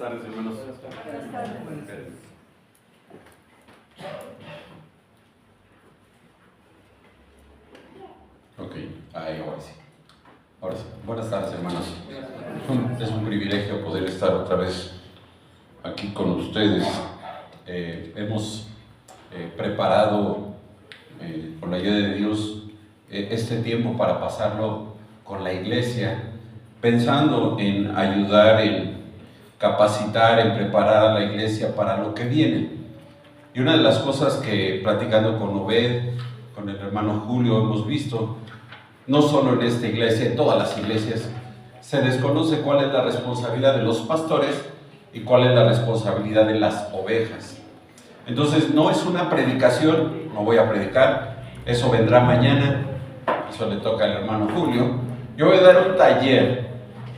tardes, hermanos. Buenas tardes. Ok, ahí ahora sí. Ahora sí. Buenas tardes, hermanos. Es un privilegio poder estar otra vez aquí con ustedes. Hemos preparado, con la ayuda de Dios, este tiempo para pasarlo con la iglesia, pensando en ayudar, en capacitar, en preparar a la iglesia para lo que viene. Y una de las cosas que, platicando con Obed, con el hermano Julio, hemos visto, no solo en esta iglesia, en todas las iglesias, se desconoce cuál es la responsabilidad de los pastores y cuál es la responsabilidad de las ovejas. Entonces, no es una predicación, no voy a predicar, eso vendrá mañana, eso le toca al hermano Julio. Yo voy a dar un taller,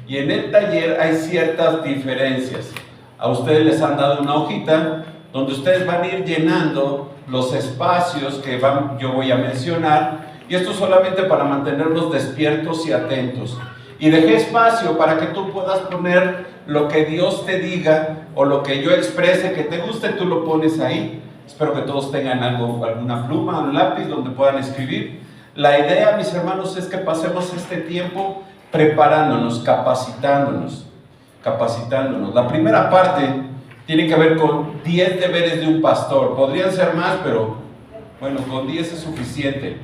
y en el taller hay ciertas diferencias. A ustedes les han dado una hojita donde ustedes van a ir llenando los espacios que yo voy a mencionar, y esto solamente para mantenerlos despiertos y atentos. Y dejé espacio para que tú puedas poner lo que Dios te diga o lo que yo exprese que te guste, tú lo pones ahí. Espero que todos tengan alguna pluma, un lápiz donde puedan escribir. La idea, mis hermanos, es que pasemos este tiempo preparándonos, capacitándonos. La primera parte tiene que ver con 10 deberes de un pastor. Podrían ser más, pero bueno, con 10 es suficiente.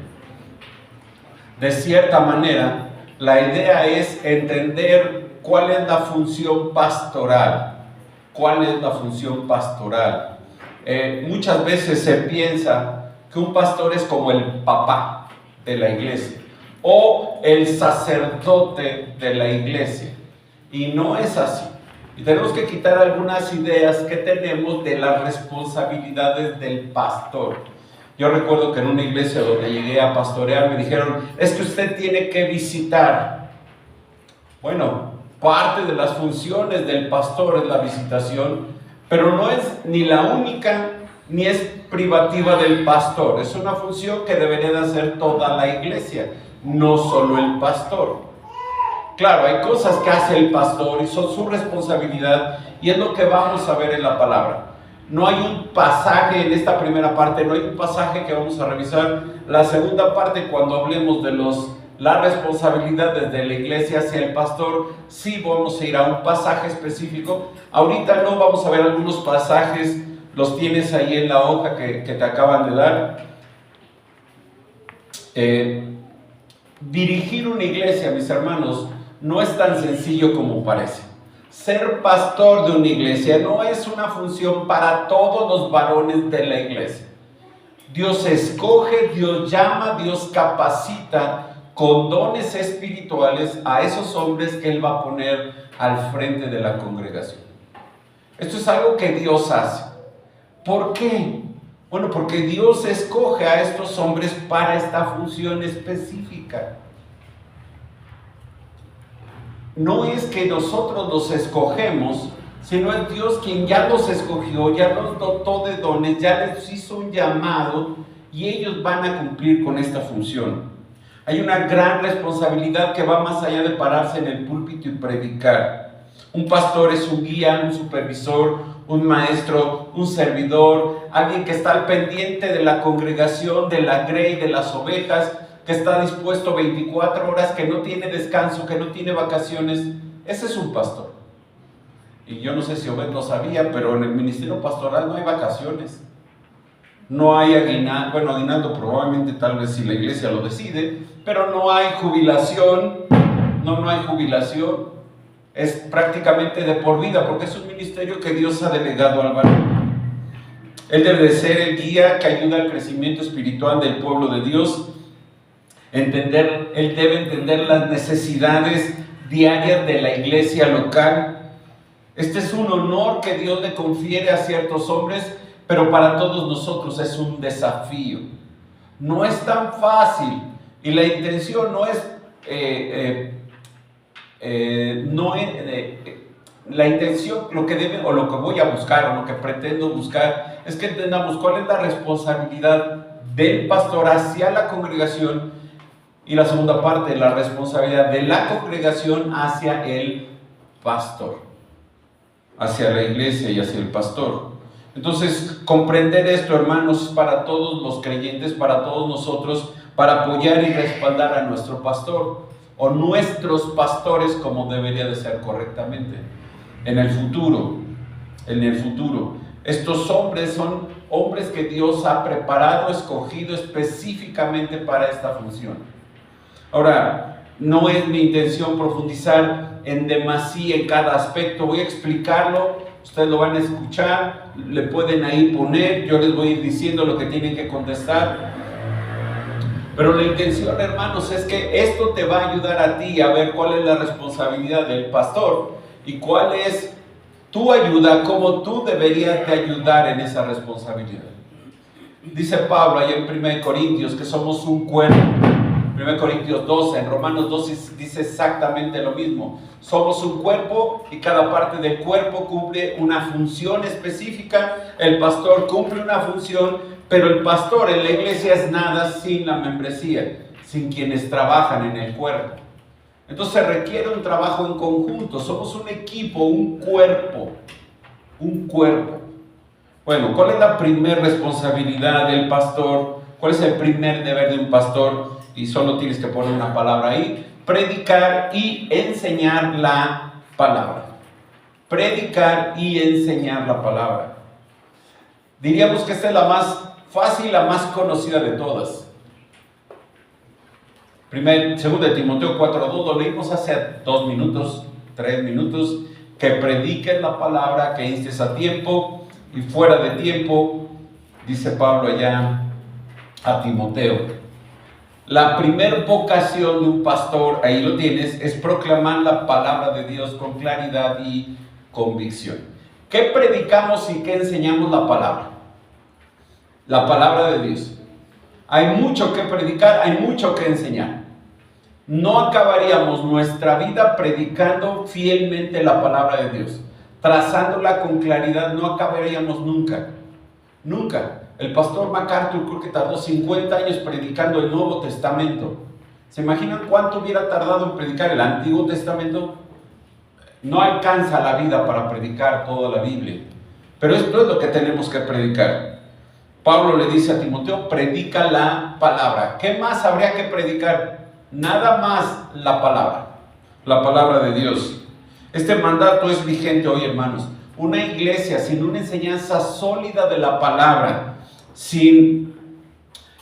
De cierta manera, la idea es entender cuál es la función pastoral. ¿Cuál es la función pastoral? Muchas veces se piensa que un pastor es como el papá de la iglesia o el sacerdote de la iglesia. Y no es así. Y tenemos que quitar algunas ideas que tenemos de las responsabilidades del pastor. Yo recuerdo que en una iglesia donde llegué a pastorear me dijeron, es que usted tiene que visitar. Bueno, parte de las funciones del pastor es la visitación, pero no es ni la única ni es privativa del pastor. Es una función que debería de hacer toda la iglesia, no solo el pastor. Claro, hay cosas que hace el pastor y son su responsabilidad, y es lo que vamos a ver en la palabra. No hay un pasaje en esta primera parte, no hay un pasaje que vamos a revisar. La segunda parte, cuando hablemos de las responsabilidades de la iglesia hacia el pastor, sí vamos a ir a un pasaje específico. Ahorita no, vamos a ver algunos pasajes, los tienes ahí en la hoja que te acaban de dar. Dirigir una iglesia, mis hermanos, no es tan sencillo como parece. Ser pastor de una iglesia no es una función para todos los varones de la iglesia. Dios escoge, Dios llama, Dios capacita con dones espirituales a esos hombres que Él va a poner al frente de la congregación. Esto es algo que Dios hace. ¿Por qué? Bueno, porque Dios escoge a estos hombres para esta función específica. No es que nosotros los escogemos, sino es Dios quien ya los escogió, ya los dotó de dones, ya les hizo un llamado y ellos van a cumplir con esta función. Hay una gran responsabilidad que va más allá de pararse en el púlpito y predicar. Un pastor es un guía, un supervisor, un maestro, un servidor, alguien que está al pendiente de la congregación, de la grey, de las ovejas, que está dispuesto 24 horas, que no tiene descanso, que no tiene vacaciones. Ese es un pastor. Y yo no sé si Obed lo sabía, pero en el ministerio pastoral no hay vacaciones. No hay aguinaldo, bueno, aguinaldo probablemente tal vez si la iglesia lo decide, pero no hay jubilación, no hay jubilación. Es prácticamente de por vida, porque es un ministerio que Dios ha delegado al varón. Él debe de ser el guía que ayuda al crecimiento espiritual del pueblo de Dios. Él debe entender las necesidades diarias de la iglesia local. Este es un honor que Dios le confiere a ciertos hombres, pero para todos nosotros es un desafío. No es tan fácil, y la intención no es la intención, lo que debe, o lo que voy a buscar, o lo que pretendo buscar, es que entendamos cuál es la responsabilidad del pastor hacia la congregación, y la segunda parte, la responsabilidad de la congregación hacia el pastor. hacia la iglesia y hacia el pastor. Entonces, comprender esto, hermanos, para todos los creyentes, para todos nosotros, para apoyar y respaldar a nuestro pastor, o nuestros pastores, como debería de ser correctamente, en el futuro. Estos hombres son hombres que Dios ha preparado, escogido específicamente para esta función. Ahora, no es mi intención profundizar en demasía en cada aspecto. Voy a explicarlo, ustedes lo van a escuchar, le pueden ahí poner, yo les voy a ir diciendo lo que tienen que contestar. Pero la intención, hermanos, es que esto te va a ayudar a ti a ver cuál es la responsabilidad del pastor y cuál es tu ayuda, cómo tú deberías de ayudar en esa responsabilidad. Dice Pablo ahí en 1 Corintios que somos un cuerpo. 1 Corintios 12, en Romanos 12 dice exactamente lo mismo. Somos un cuerpo y cada parte del cuerpo cumple una función específica. El pastor cumple una función, pero el pastor en la iglesia es nada sin la membresía, sin quienes trabajan en el cuerpo. Entonces se requiere un trabajo en conjunto. Somos un equipo, un cuerpo. Bueno, ¿cuál es la primera responsabilidad del pastor? ¿Cuál es el primer deber de un pastor? Y solo tienes que poner una palabra ahí: predicar y enseñar la palabra. Predicar y enseñar la palabra. Diríamos que esta es la más fácil, la más conocida de todas. 2 de Timoteo 4:2, lo leímos hace 2 minutos, 3 minutos, que prediques la palabra, que instes a tiempo y fuera de tiempo, dice Pablo allá a Timoteo. La primera vocación de un pastor, ahí lo tienes, es proclamar la palabra de Dios con claridad y convicción. ¿Qué predicamos y qué enseñamos? La palabra. La palabra de Dios. Hay mucho que predicar, hay mucho que enseñar. No acabaríamos nuestra vida predicando fielmente la palabra de Dios, trazándola con claridad. No acabaríamos nunca. El pastor MacArthur creo que tardó 50 años predicando el Nuevo Testamento. ¿Se imaginan cuánto hubiera tardado en predicar el Antiguo Testamento? No alcanza la vida para predicar toda la Biblia. Pero esto es lo que tenemos que predicar. Pablo le dice a Timoteo: predica la palabra. ¿Qué más habría que predicar? Nada más la palabra de Dios. Este mandato es vigente hoy, hermanos. Una iglesia sin una enseñanza sólida de la palabra,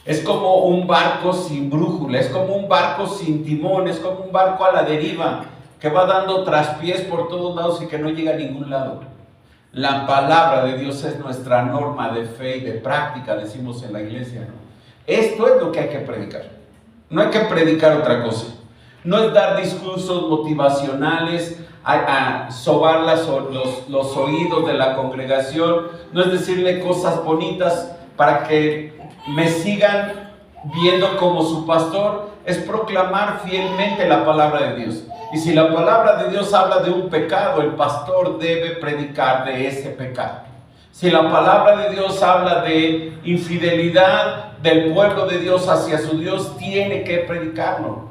es como un barco sin brújula, es como un barco sin timón, es como un barco a la deriva, que va dando traspiés por todos lados y que no llega a ningún lado. La palabra de Dios es nuestra norma de fe y de práctica, decimos en la iglesia, ¿no? Esto es lo que hay que predicar. No hay que predicar otra cosa. No es dar discursos motivacionales, a sobar los oídos de la congregación. No es decirle cosas bonitas para que me sigan viendo como su pastor. Es proclamar fielmente la palabra de Dios. Y si la palabra de Dios habla de un pecado, el pastor debe predicar de ese pecado. Si la palabra de Dios habla de infidelidad del pueblo de Dios hacia su Dios, tiene que predicarlo.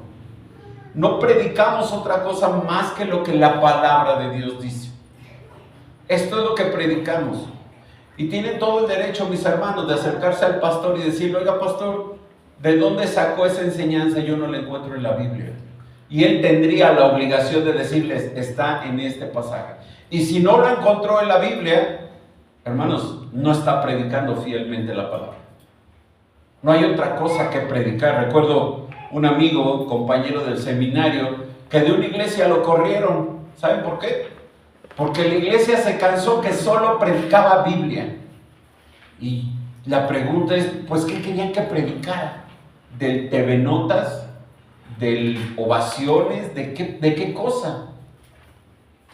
No predicamos otra cosa más que lo que la palabra de Dios dice. Esto es lo que predicamos. Y tienen todo el derecho, mis hermanos, de acercarse al pastor y decirle: oiga, pastor, ¿de dónde sacó esa enseñanza? Yo no la encuentro en la Biblia. Y él tendría la obligación de decirles: está en este pasaje. Y si no lo encontró en la Biblia, hermanos, no está predicando fielmente la palabra. No hay otra cosa que predicar. Recuerdo un amigo, compañero del seminario, que de una iglesia lo corrieron. ¿Saben por qué? Porque la iglesia se cansó que solo predicaba Biblia. Y la pregunta es, pues, ¿qué querían que predicara? ¿Del TV Notas? ¿Del Ovaciones? ¿De qué cosa?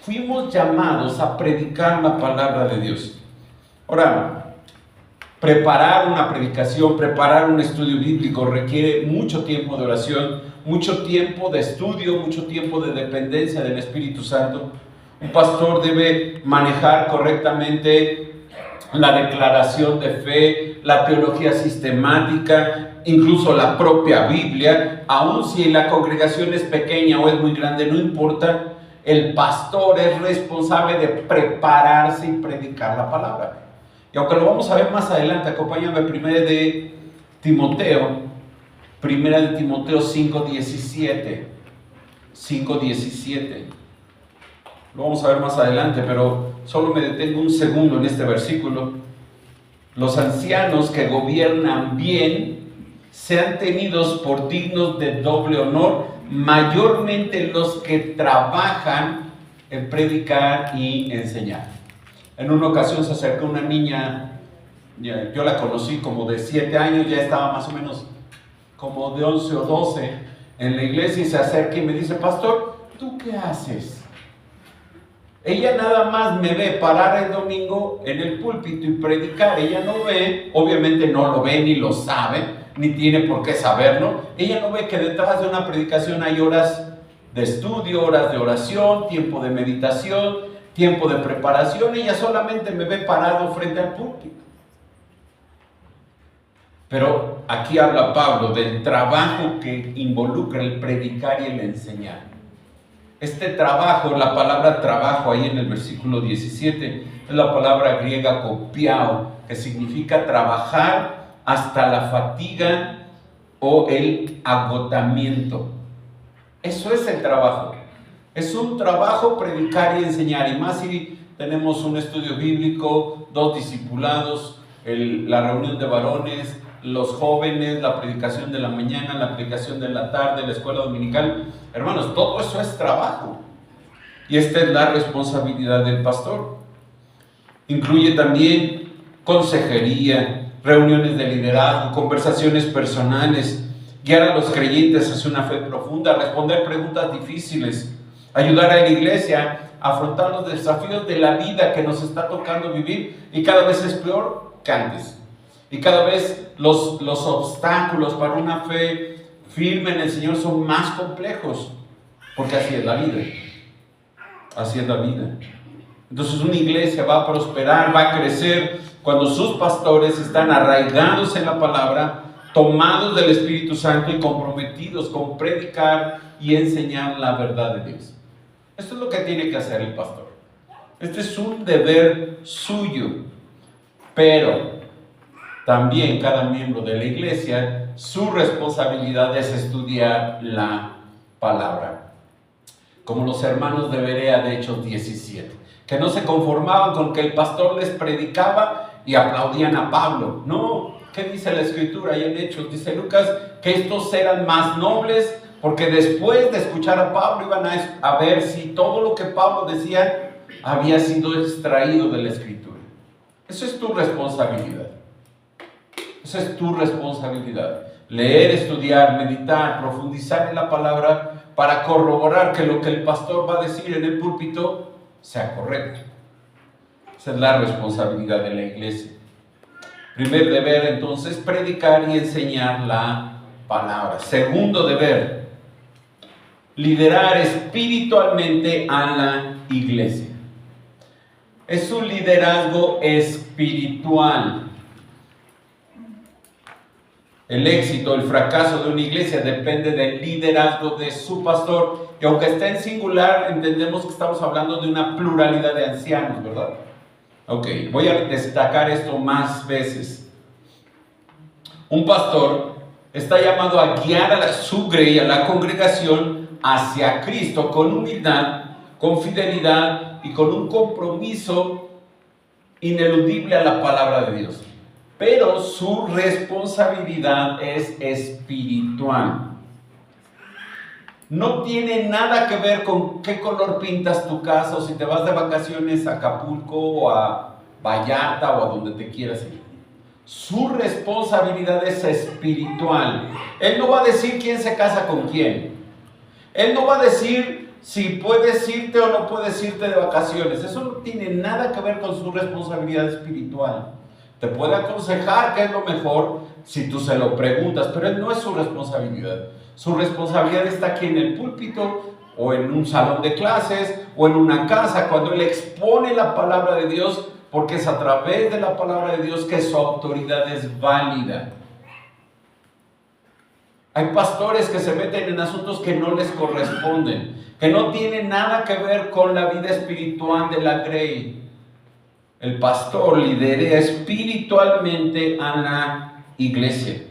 Fuimos llamados a predicar la palabra de Dios. Ahora, preparar una predicación, preparar un estudio bíblico requiere mucho tiempo de oración, mucho tiempo de estudio, mucho tiempo de dependencia del Espíritu Santo. Un pastor debe manejar correctamente la declaración de fe, la teología sistemática, incluso la propia Biblia. Aun si la congregación es pequeña o es muy grande, no importa. el pastor es responsable de prepararse y predicar la palabra. Y aunque lo vamos a ver más adelante, acompáñame primero de Timoteo 5:17. 5:17. Lo vamos a ver más adelante, pero solo me detengo un segundo en este versículo. Los ancianos que gobiernan bien sean tenidos por dignos de doble honor, mayormente los que trabajan en predicar y enseñar. En una ocasión se acercó una niña, yo la conocí como de 7 años, ya estaba más o menos como de 11 o 12 en la iglesia, y se acerca y me dice: pastor, ¿tú qué haces? Ella nada más me ve parar el domingo en el púlpito y predicar. Ella no ve, obviamente no lo ve ni lo sabe, ni tiene por qué saberlo. Ella no ve que detrás de una predicación hay horas de estudio, horas de oración, tiempo de meditación, tiempo de preparación. Ella solamente me ve parado frente al púlpito. Pero aquí habla Pablo del trabajo que involucra el predicar y el enseñar. Este trabajo, la palabra trabajo ahí en el versículo 17, es la palabra griega kopiao, que significa trabajar hasta la fatiga o el agotamiento. Eso es el trabajo. Es un trabajo predicar y enseñar, y más si tenemos un estudio bíblico, 2 discipulados, la reunión de varones, los jóvenes, la predicación de la mañana, la predicación de la tarde, la escuela dominical. Hermanos, todo eso es trabajo. Y esta es la responsabilidad del pastor. Incluye también consejería, reuniones de liderazgo, conversaciones personales, guiar a los creyentes hacia una fe profunda, responder preguntas difíciles, ayudar a la iglesia a afrontar los desafíos de la vida que nos está tocando vivir, y cada vez es peor que antes. Y cada vez los obstáculos para una fe firme en el Señor son más complejos, porque así es la vida. Así es la vida. Entonces una iglesia va a prosperar, va a crecer cuando sus pastores están arraigados en la palabra, tomados del Espíritu Santo y comprometidos con predicar y enseñar la verdad de Dios. Esto es lo que tiene que hacer el pastor. Este es un deber suyo, pero también cada miembro de la iglesia, su responsabilidad es estudiar la palabra. Como los hermanos de Berea de Hechos 17, que no se conformaban con que el pastor les predicaba y aplaudían a Pablo. No, ¿qué dice la escritura ahí en Hechos? Dice Lucas que estos eran más nobles, porque después de escuchar a Pablo iban a ver si todo lo que Pablo decía había sido extraído de la escritura. Eso es tu responsabilidad. Esa es tu responsabilidad. Leer, estudiar, meditar, profundizar en la palabra para corroborar que lo que el pastor va a decir en el púlpito sea correcto. Esa es la responsabilidad de la iglesia. Primer deber, entonces, predicar y enseñar la palabra. Segundo deber, liderar espiritualmente a la iglesia. Es un liderazgo espiritual. El éxito, el fracaso de una iglesia depende del liderazgo de su pastor. Y aunque está en singular, entendemos que estamos hablando de una pluralidad de ancianos, ¿verdad? Ok, voy a destacar esto más veces. Un pastor está llamado a guiar a su grey, a la congregación, hacia Cristo con humildad, con fidelidad y con un compromiso ineludible a la palabra de Dios. Pero su responsabilidad es espiritual. No tiene nada que ver con qué color pintas tu casa, o si te vas de vacaciones a Acapulco o a Vallarta o a donde te quieras ir. Su responsabilidad es espiritual. Él no va a decir quién se casa con quién. Él no va a decir si puedes irte o no puedes irte de vacaciones. Eso no tiene nada que ver con su responsabilidad espiritual. Te puede aconsejar qué es lo mejor si tú se lo preguntas, pero no es su responsabilidad. Su responsabilidad está aquí en el púlpito, o en un salón de clases, o en una casa, cuando él expone la palabra de Dios, porque es a través de la palabra de Dios que su autoridad es válida. Hay pastores que se meten en asuntos que no les corresponden, que no tienen nada que ver con la vida espiritual de la Grey. El pastor lidera espiritualmente a la iglesia.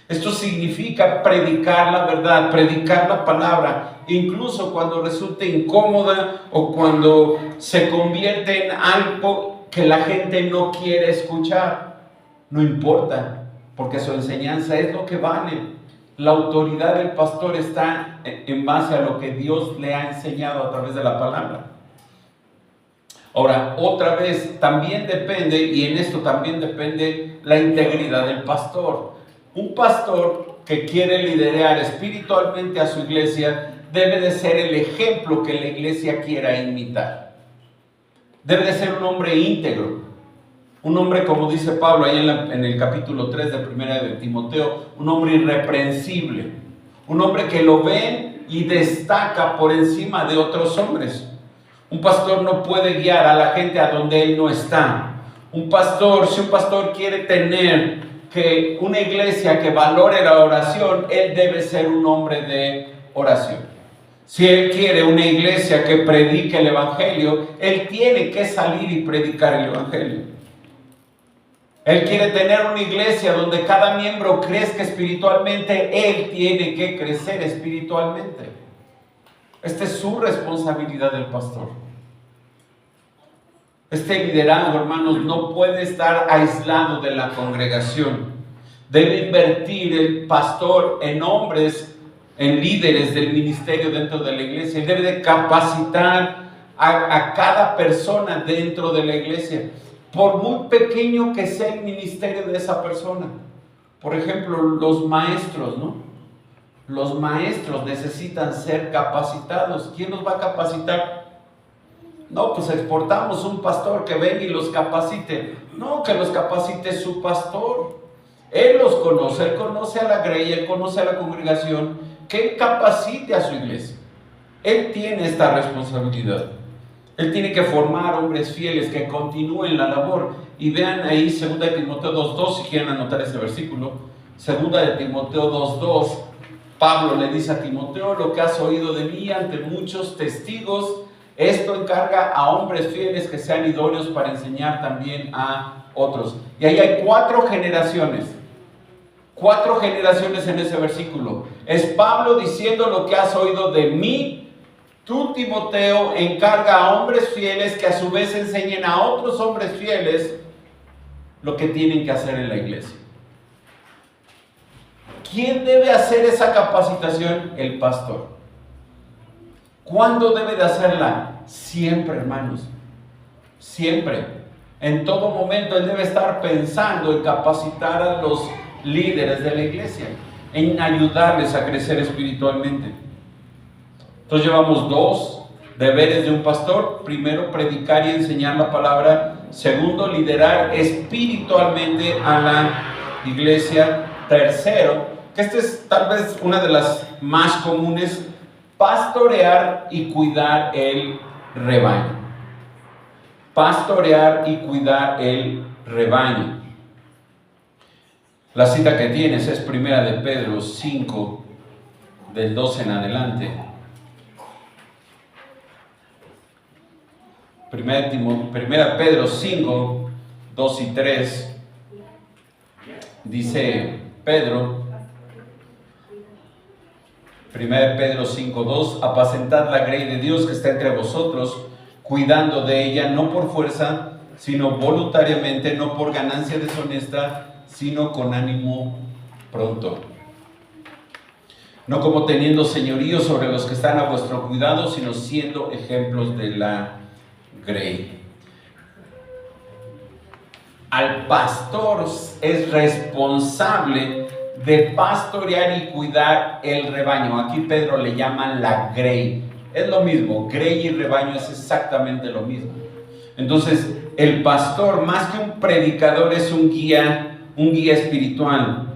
Esto significa predicar la verdad, predicar la palabra, incluso cuando resulte incómoda o cuando se convierte en algo que la gente no quiere escuchar. No importa, porque su enseñanza es lo que vale. La autoridad del pastor está en base a lo que Dios le ha enseñado a través de la palabra. Ahora, otra vez, también depende, y en esto también depende la integridad del pastor. Un pastor que quiere liderar espiritualmente a su iglesia debe de ser el ejemplo que la iglesia quiera imitar. Debe de ser un hombre íntegro, un hombre, como dice Pablo ahí en el capítulo 3 de Primera de Timoteo, un hombre irreprensible, un hombre que lo ven y destaca por encima de otros hombres. Un pastor no puede guiar a la gente a donde él no está. Si un pastor quiere tener una iglesia que valore la oración, él debe ser un hombre de oración. Si él quiere una iglesia que predique el evangelio, él tiene que salir y predicar el evangelio. Él quiere tener una iglesia donde cada miembro crezca espiritualmente, él tiene que crecer espiritualmente. Esta es su responsabilidad del pastor. Este liderazgo, hermanos, no puede estar aislado de la congregación. Debe invertir el pastor en hombres, en líderes del ministerio dentro de la iglesia. Y debe de capacitar a cada persona dentro de la iglesia, por muy pequeño que sea el ministerio de esa persona. Por ejemplo, los maestros, ¿no? Los maestros necesitan ser capacitados. ¿Quién los va a capacitar? No, pues exportamos un pastor que venga y los capacite. No, que los capacite su pastor. Él los conoce, él conoce a la grey, él conoce a la congregación, que él capacite a su iglesia. Él tiene esta responsabilidad. Él tiene que formar hombres fieles que continúen la labor. Y vean ahí 2 de Timoteo 2:2, si quieren anotar ese versículo. 2 de Timoteo 2:2, Pablo le dice a Timoteo: lo que has oído de mí ante muchos testigos, esto encarga a hombres fieles que sean idóneos para enseñar también a otros. Y ahí hay 4 generaciones. 4 generaciones en ese versículo. Es Pablo diciendo: lo que has oído de mí, tú, Timoteo, encarga a hombres fieles que a su vez enseñen a otros hombres fieles lo que tienen que hacer en la iglesia. ¿Quién debe hacer esa capacitación? El pastor. ¿Cuándo debe de hacerla? Siempre, hermanos. Siempre. En todo momento él debe estar pensando en capacitar a los líderes de la iglesia, en ayudarles a crecer espiritualmente. Entonces llevamos 2 deberes de un pastor. Primero, predicar y enseñar la palabra. Segundo, liderar espiritualmente a la iglesia. Tercero, que esta es tal vez una de las más comunes: pastorear y cuidar el rebaño. Pastorear y cuidar el rebaño. La cita que tienes es 1 de Pedro 5, del 12 en adelante. 1 Pedro 5, 2 y 3, dice Pedro, 1 Pedro 5, 2, apacentad la grey de Dios que está entre vosotros, cuidando de ella, no por fuerza, sino voluntariamente, no por ganancia deshonesta, sino con ánimo pronto. No como teniendo señorío sobre los que están a vuestro cuidado, sino siendo ejemplos de la grey. Al pastor es responsable de pastorear y cuidar el rebaño. Aquí Pedro le llama la grey. Es lo mismo, grey y rebaño es exactamente lo mismo. Entonces, el pastor, más que un predicador, es un guía espiritual.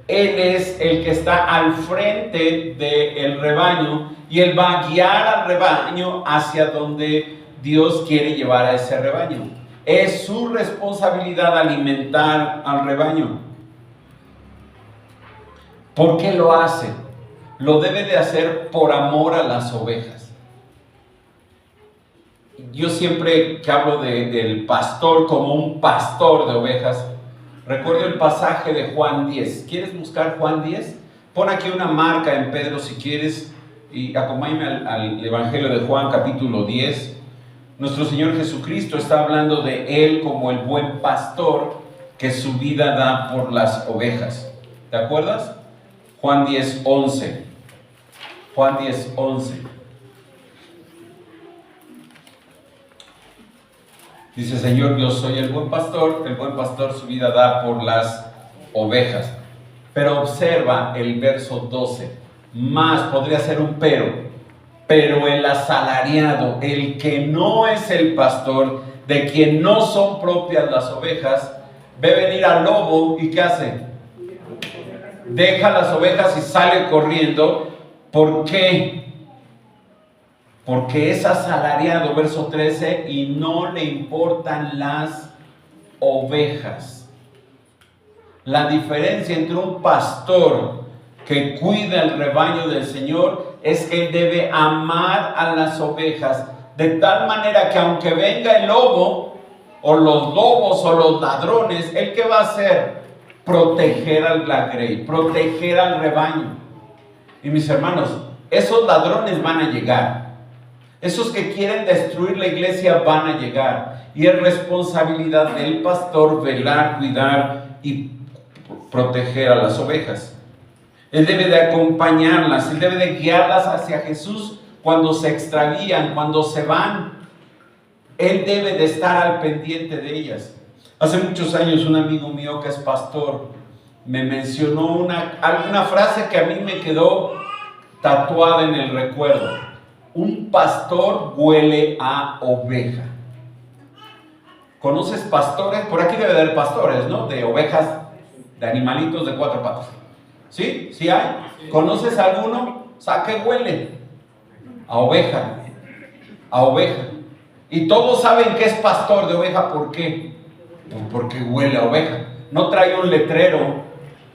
Él es el que está al frente del rebaño y él va a guiar al rebaño hacia donde Dios quiere llevar a ese rebaño. Es su responsabilidad alimentar al rebaño. ¿Por qué lo hace? Lo debe de hacer por amor a las ovejas. Yo siempre que hablo del pastor como un pastor de ovejas, recuerdo el pasaje de Juan 10. ¿Quieres buscar Juan 10? Pon aquí una marca en Pedro si quieres y acompáñame al Evangelio de Juan capítulo 10. Nuestro Señor Jesucristo está hablando de Él como el buen pastor que su vida da por las ovejas. ¿Te acuerdas? Juan 10, 11. Juan 10, 11. Dice, Señor, yo soy el buen pastor su vida da por las ovejas. Pero observa el verso 12. Más, podría ser un pero el asalariado, el que no es el pastor, de quien no son propias las ovejas, ve venir al lobo y ¿qué hace? Deja las ovejas y sale corriendo. ¿Por qué? Porque es asalariado, verso 13, y no le importan las ovejas. La diferencia entre un pastor que cuida el rebaño del Señor es que él debe amar a las ovejas de tal manera que aunque venga el lobo o los lobos o los ladrones, ¿él qué va a hacer? Proteger al grey, proteger al rebaño. Y mis hermanos, esos ladrones van a llegar. Esos que quieren destruir la iglesia van a llegar. Y es responsabilidad del pastor velar, cuidar y proteger a las ovejas. Él debe de acompañarlas, él debe de guiarlas hacia Jesús cuando se extravían, cuando se van. Él debe de estar al pendiente de ellas. Hace muchos años un amigo mío que es pastor me mencionó una frase que a mí me quedó tatuada en el recuerdo. Un pastor huele a oveja. ¿Conoces pastores? Por aquí debe de haber pastores, ¿no? De ovejas, de animalitos de 4 patas. ¿Sí? ¿Sí hay? ¿Conoces alguno? ¿A qué huele? A oveja. A oveja. Y todos saben que es pastor de oveja. ¿Por qué? Pues porque huele a oveja. No trae un letrero,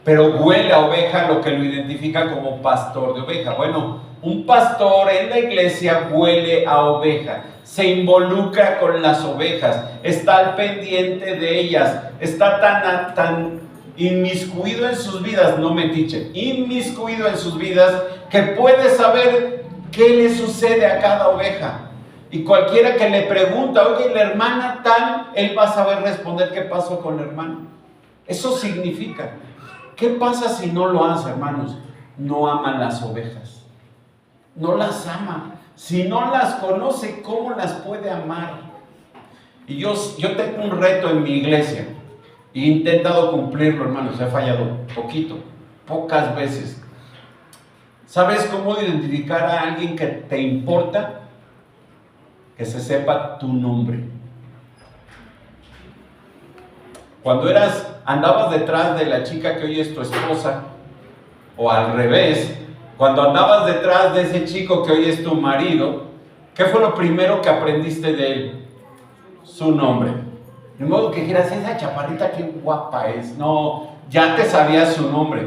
pero huele a oveja, lo que lo identifica como pastor de oveja. Bueno, un pastor en la iglesia huele a oveja. Se involucra con las ovejas. Está al pendiente de ellas. Está tan inmiscuido en sus vidas, no metiche, inmiscuido en sus vidas, que puede saber qué le sucede a cada oveja. Y cualquiera que le pregunta, oye, la hermana tal, él va a saber responder qué pasó con la hermana. Eso significa, ¿qué pasa si no lo hace, hermanos? No ama las ovejas. No las ama. Si no las conoce, ¿cómo las puede amar? Y yo tengo un reto en mi iglesia. He intentado cumplirlo, hermanos, he fallado pocas veces. ¿Sabes cómo identificar a alguien que te importa? Que se sepa tu nombre. Cuando andabas detrás de la chica que hoy es tu esposa, o al revés, cuando andabas detrás de ese chico que hoy es tu marido, ¿qué fue lo primero que aprendiste de él? Su nombre. De modo que dijeras, esa chaparrita qué guapa es. No, ya te sabías su nombre.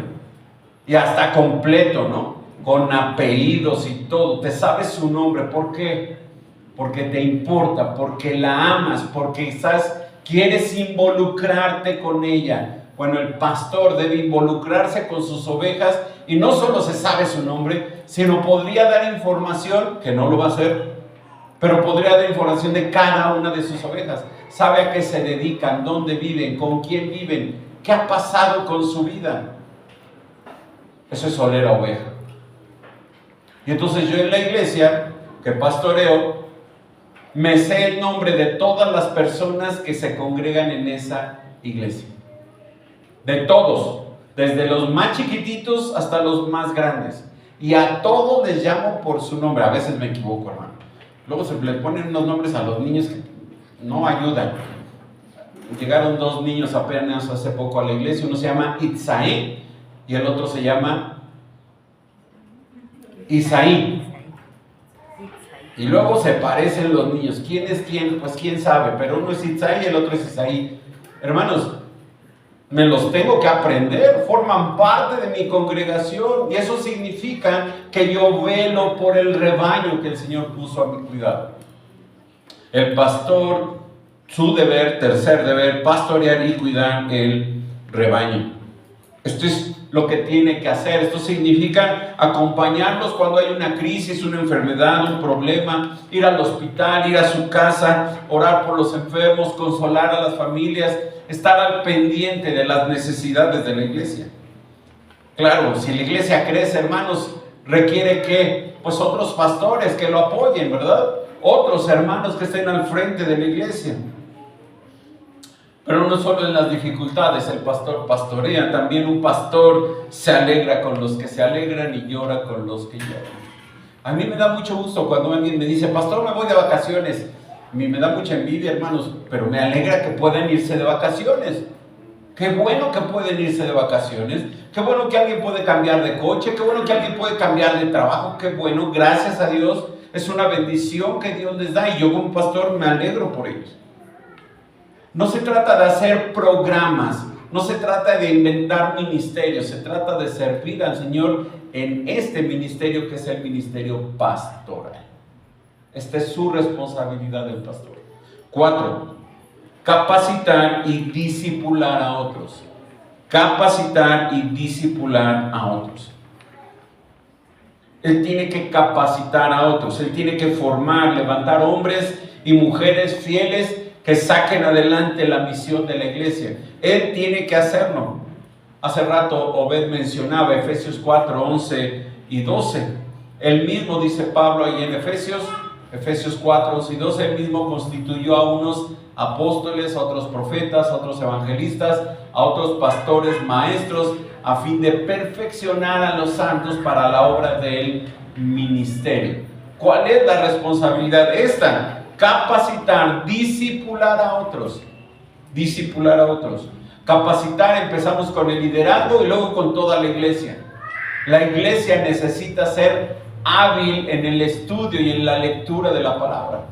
Y hasta completo, ¿no? Con apellidos y todo. Te sabes su nombre. ¿Por qué? Porque te importa, porque la amas, porque quieres involucrarte con ella. Bueno, el pastor debe involucrarse con sus ovejas y no solo se sabe su nombre, sino podría dar información, que no lo va a hacer, pero podría dar información de cada una de sus ovejas. Sabe a qué se dedican, dónde viven, con quién viven, qué ha pasado con su vida. Eso es oler a oveja. Y entonces yo en la iglesia que pastoreo, me sé el nombre de todas las personas que se congregan en esa iglesia. De todos, desde los más chiquititos hasta los más grandes. Y a todos les llamo por su nombre. A veces me equivoco, hermano. Luego se le ponen unos nombres a los niños que no ayudan. Llegaron 2 niños apenas hace poco a la iglesia. Uno se llama Itzaí y el otro se llama Isaí. Y luego se parecen los niños. ¿Quién es quién? Pues quién sabe. Pero uno es Itzaí y el otro es Isaí. Hermanos, me los tengo que aprender, forman parte de mi congregación y eso significa que yo velo por el rebaño que el Señor puso a mi cuidado. El pastor, su deber, tercer deber, pastorear y cuidar el rebaño. Esto es lo que tiene que hacer. Esto significa acompañarlos cuando hay una crisis, una enfermedad, un problema, ir al hospital, ir a su casa, orar por los enfermos, consolar a las familias, estar al pendiente de las necesidades de la iglesia. Claro, si la iglesia crece, hermanos, requiere que, pues, otros pastores que lo apoyen, ¿verdad? Otros hermanos que estén al frente de la iglesia. Pero no solo en las dificultades el pastor pastorea, también un pastor se alegra con los que se alegran y llora con los que lloran. A mí me da mucho gusto cuando alguien me dice, pastor, me voy de vacaciones. A mí me da mucha envidia, hermanos, pero me alegra que puedan irse de vacaciones. Qué bueno que pueden irse de vacaciones. Qué bueno que alguien puede cambiar de coche. Qué bueno que alguien puede cambiar de trabajo. Qué bueno, gracias a Dios. Es una bendición que Dios les da y yo como pastor me alegro por ellos. No se trata de hacer programas, no se trata de inventar ministerios, se trata de servir al Señor en este ministerio que es el ministerio pastoral. Esta es su responsabilidad del pastor. 4. Capacitar y discipular a otros. Capacitar y discipular a otros. Él tiene que capacitar a otros, él tiene que formar, levantar hombres y mujeres fieles que saquen adelante la misión de la iglesia. Él tiene que hacerlo. Hace rato Obed mencionaba Efesios 4, 11 y 12. Él mismo, dice Pablo ahí en Efesios 4, 11 y 12, él mismo constituyó a unos apóstoles, a otros profetas, a otros evangelistas, a otros pastores, maestros, a fin de perfeccionar a los santos para la obra del ministerio. ¿Cuál es la responsabilidad? Esta: capacitar, discipular a otros. Discipular a otros. Capacitar, empezamos con el liderazgo y luego con toda la iglesia. La iglesia necesita ser hábil en el estudio y en la lectura de la palabra.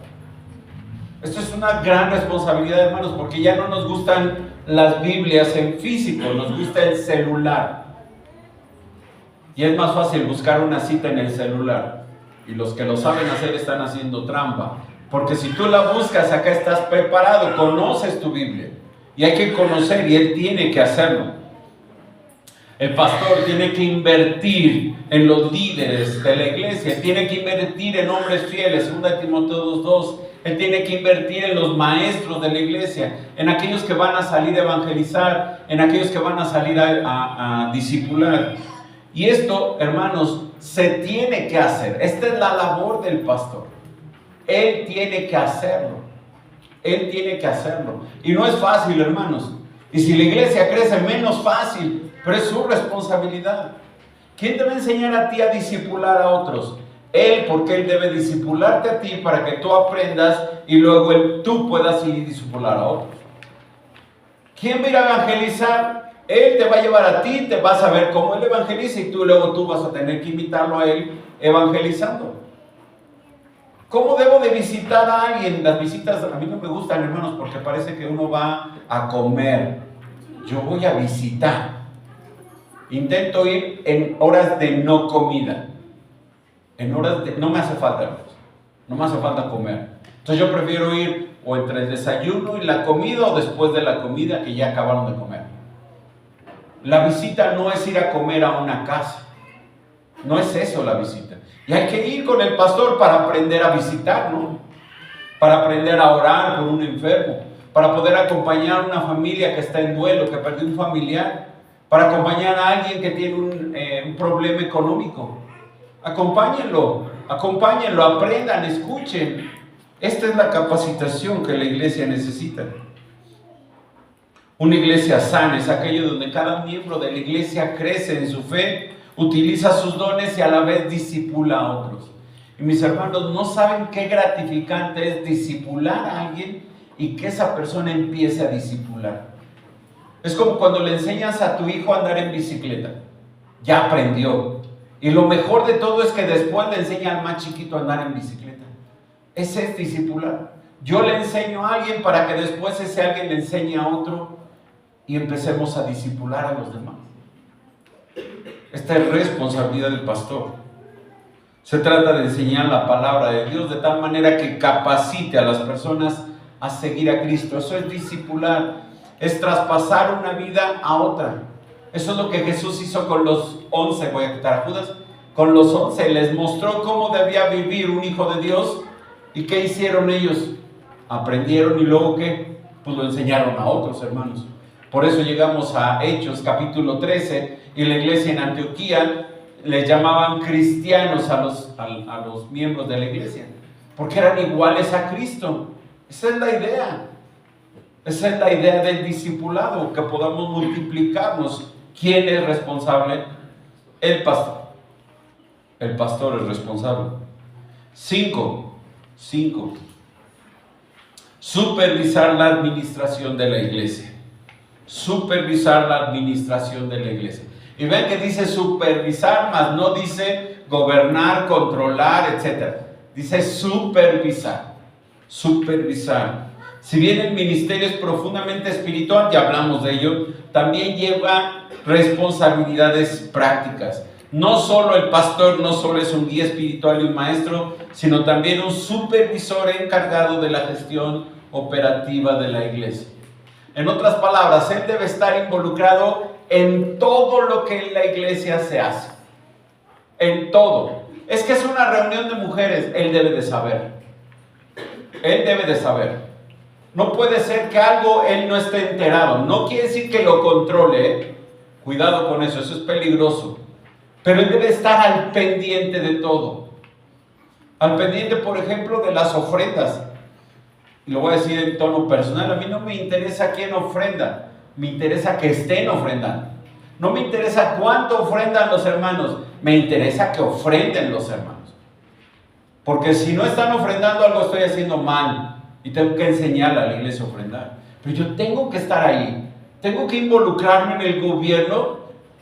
Esto es una gran responsabilidad, hermanos, porque ya no nos gustan las Biblias en físico, nos gusta el celular. Y es más fácil buscar una cita en el celular. Y los que lo saben hacer están haciendo trampa. Porque si tú la buscas, acá estás preparado, conoces tu Biblia. Y hay que conocer, y él tiene que hacerlo. El pastor tiene que invertir en los líderes de la iglesia, tiene que invertir en hombres fieles, 2 Timoteo 2:2. Él tiene que invertir en los maestros de la iglesia, en aquellos que van a salir a evangelizar, en aquellos que van a salir a discipular. Y esto, hermanos, se tiene que hacer. Esta es la labor del pastor. Él tiene que hacerlo. Él tiene que hacerlo. Y no es fácil, hermanos. Y si la iglesia crece, menos fácil. Pero es su responsabilidad. ¿Quién te va a enseñar a ti a discipular a otros? Él, porque él debe discipularte a ti para que tú aprendas y luego tú puedas ir y discipular a otros. ¿Quién va a ir a evangelizar? Él te va a llevar a ti, te vas a ver cómo él evangeliza y luego tú vas a tener que imitarlo a él evangelizando. ¿Cómo debo de visitar a alguien? Las visitas a mí no me gustan, hermanos, porque parece que uno va a comer. Yo voy a visitar. Intento ir en horas de no comida. En horas de... No me hace falta, hermanos. No me hace falta comer. Entonces yo prefiero ir o entre el desayuno y la comida o después de la comida que ya acabaron de comer. La visita no es ir a comer a una casa. No es eso la visita. Y hay que ir con el pastor para aprender a visitar, ¿no? Para aprender a orar por un enfermo, para poder acompañar a una familia que está en duelo, que perdió un familiar, para acompañar a alguien que tiene un problema económico. Acompáñenlo, aprendan, escuchen. Esta es la capacitación que la iglesia necesita. Una iglesia sana es aquello donde cada miembro de la iglesia crece en su fe, utiliza sus dones y a la vez discipula a otros. Y mis hermanos, no saben qué gratificante es discipular a alguien y que esa persona empiece a discipular. Es como cuando le enseñas a tu hijo a andar en bicicleta. Ya aprendió. Y lo mejor de todo es que después le enseña al más chiquito a andar en bicicleta. Ese es discipular. Yo le enseño a alguien para que después ese alguien le enseñe a otro y empecemos a discipular a los demás. Esta es responsabilidad del pastor. Se trata de enseñar la palabra de Dios de tal manera que capacite a las personas a seguir a Cristo. Eso es discipular, es traspasar una vida a otra. Eso es lo que Jesús hizo con los 11, voy a quitar a Judas, con los 11 les mostró cómo debía vivir un hijo de Dios. ¿Y qué hicieron ellos? Aprendieron y luego ¿qué? Pues lo enseñaron a otros hermanos. Por eso llegamos a Hechos capítulo 13 y la iglesia en Antioquía les llamaban cristianos a los miembros de la iglesia, porque eran iguales a Cristo. Esa es la idea. Esa es la idea del discipulado, que podamos multiplicarnos. ¿Quién es responsable? El pastor. El pastor es responsable. 5. Supervisar la administración de la iglesia. Supervisar la administración de la iglesia. Y ven que dice supervisar, mas no dice gobernar, controlar, etc. Dice supervisar. Supervisar. Si bien el ministerio es profundamente espiritual, ya hablamos de ello, también lleva responsabilidades prácticas. No solo el pastor, no solo es un guía espiritual y un maestro, sino también un supervisor encargado de la gestión operativa de la iglesia. En otras palabras, él debe estar involucrado en todo lo que en la iglesia se hace. En todo. Es que es una reunión de mujeres, él debe de saber. Él debe de saber. No puede ser que algo él no esté enterado. No quiere decir que lo controle, ¿eh? Cuidado con eso, eso es peligroso. Pero él debe estar al pendiente de todo. Al pendiente, por ejemplo, de las ofrendas. Y lo voy a decir en tono personal. A mí no me interesa quién ofrenda. Me interesa que estén ofrendando. No me interesa cuánto ofrendan los hermanos. Me interesa que ofrenden los hermanos. Porque si no están ofrendando, algo estoy haciendo mal. Y tengo que enseñarle a la iglesia a ofrendar. Pero yo tengo que estar ahí. Tengo que involucrarme en el gobierno,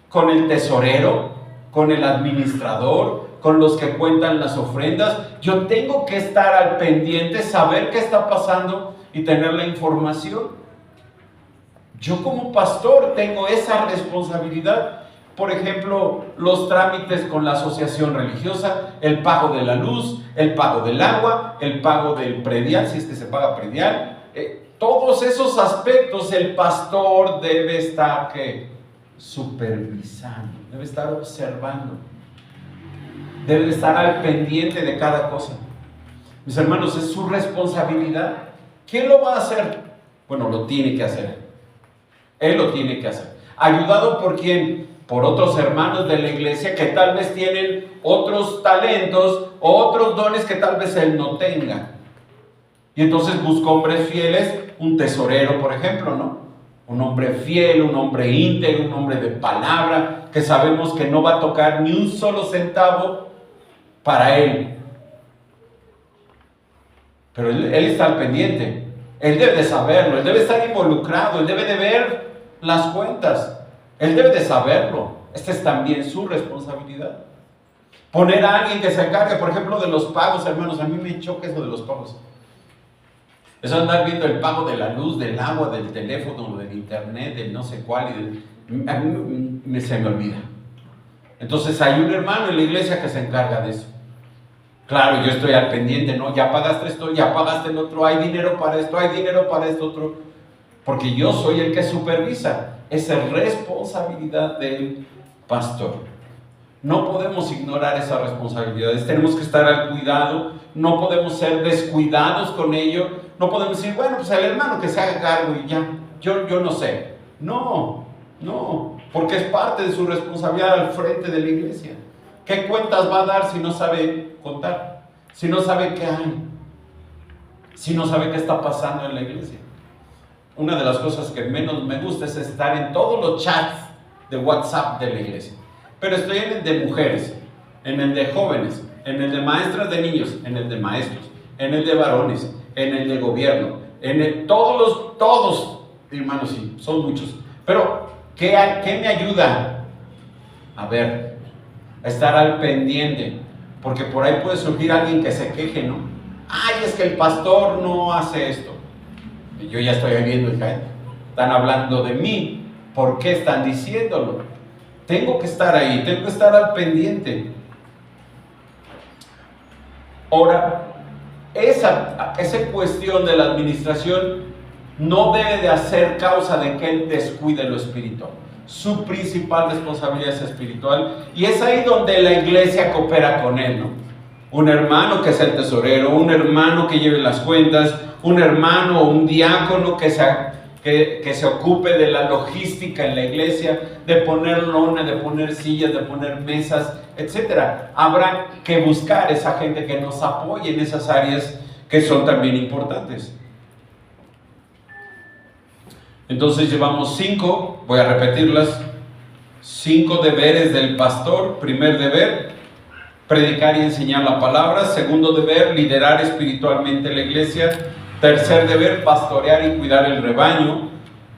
con el tesorero, con el administrador, con los que cuentan las ofrendas. Yo tengo que estar al pendiente, saber qué está pasando y tener la información. Yo como pastor tengo esa responsabilidad. Por ejemplo, los trámites con la asociación religiosa, el pago de la luz, el pago del agua, el pago del predial, si es que se paga predial. Todos esos aspectos el pastor debe estar supervisando, debe estar observando, debe estar al pendiente de cada cosa. Mis hermanos, es su responsabilidad. ¿Quién lo va a hacer? Bueno, lo tiene que hacer. Él lo tiene que hacer. ¿Ayudado por quién? Por otros hermanos de la iglesia que tal vez tienen otros talentos o otros dones que tal vez él no tenga. Y entonces busca hombres fieles, un tesorero, por ejemplo, ¿no? Un hombre fiel, un hombre íntegro, un hombre de palabra, que sabemos que no va a tocar ni un solo centavo para él. Pero él está al pendiente. Él debe de saberlo, él debe estar involucrado, él debe de ver las cuentas. Él debe de saberlo. Esta es también su responsabilidad. Poner a alguien que se encargue, por ejemplo, de los pagos, hermanos. A mí me choca eso de los pagos. Eso de andar viendo el pago de la luz, del agua, del teléfono, del internet, del no sé cuál. A mí se me olvida. Entonces hay un hermano en la iglesia que se encarga de eso. Claro, yo estoy al pendiente, ¿no? Ya pagaste esto, ya pagaste el otro, hay dinero para esto, hay dinero para esto otro. Porque yo soy el que supervisa. Esa es responsabilidad del pastor. No podemos ignorar esas responsabilidades. Tenemos que estar al cuidado. No podemos ser descuidados con ello. No podemos decir, bueno, pues el hermano que se haga cargo y ya. Yo no sé. No. Porque es parte de su responsabilidad al frente de la iglesia. ¿Qué cuentas va a dar si no sabe contar? Si no sabe qué hay. Si no sabe qué está pasando en la iglesia. Una de las cosas que menos me gusta es estar en todos los chats de WhatsApp de la iglesia. Pero estoy en el de mujeres, en el de jóvenes, en el de maestras de niños, en el de maestros, en el de varones, en el de gobierno, en el todos, hermanos, sí, son muchos. Pero, ¿qué me ayuda? A ver, a estar al pendiente, porque por ahí puede surgir alguien que se queje, ¿no? Ay, es que el pastor no hace esto. Yo ya estoy viendo, están hablando de mí. ¿Por qué están diciéndolo? Tengo que estar ahí, tengo que estar al pendiente. Ahora, esa cuestión de la administración no debe de hacer causa de que él descuide lo espiritual. Su principal responsabilidad es espiritual, y es ahí donde la iglesia coopera con él, ¿no? Un hermano que sea el tesorero, un hermano que lleve las cuentas, un hermano o un diácono que se ocupe de la logística en la iglesia, de poner lona, de poner sillas, de poner mesas, etc. Habrá que buscar esa gente que nos apoye en esas áreas que son también importantes. Entonces llevamos 5, voy a repetirlas, 5 deberes del pastor. Primer deber, predicar y enseñar la palabra. Segundo deber, liderar espiritualmente la iglesia. Tercer deber, pastorear y cuidar el rebaño.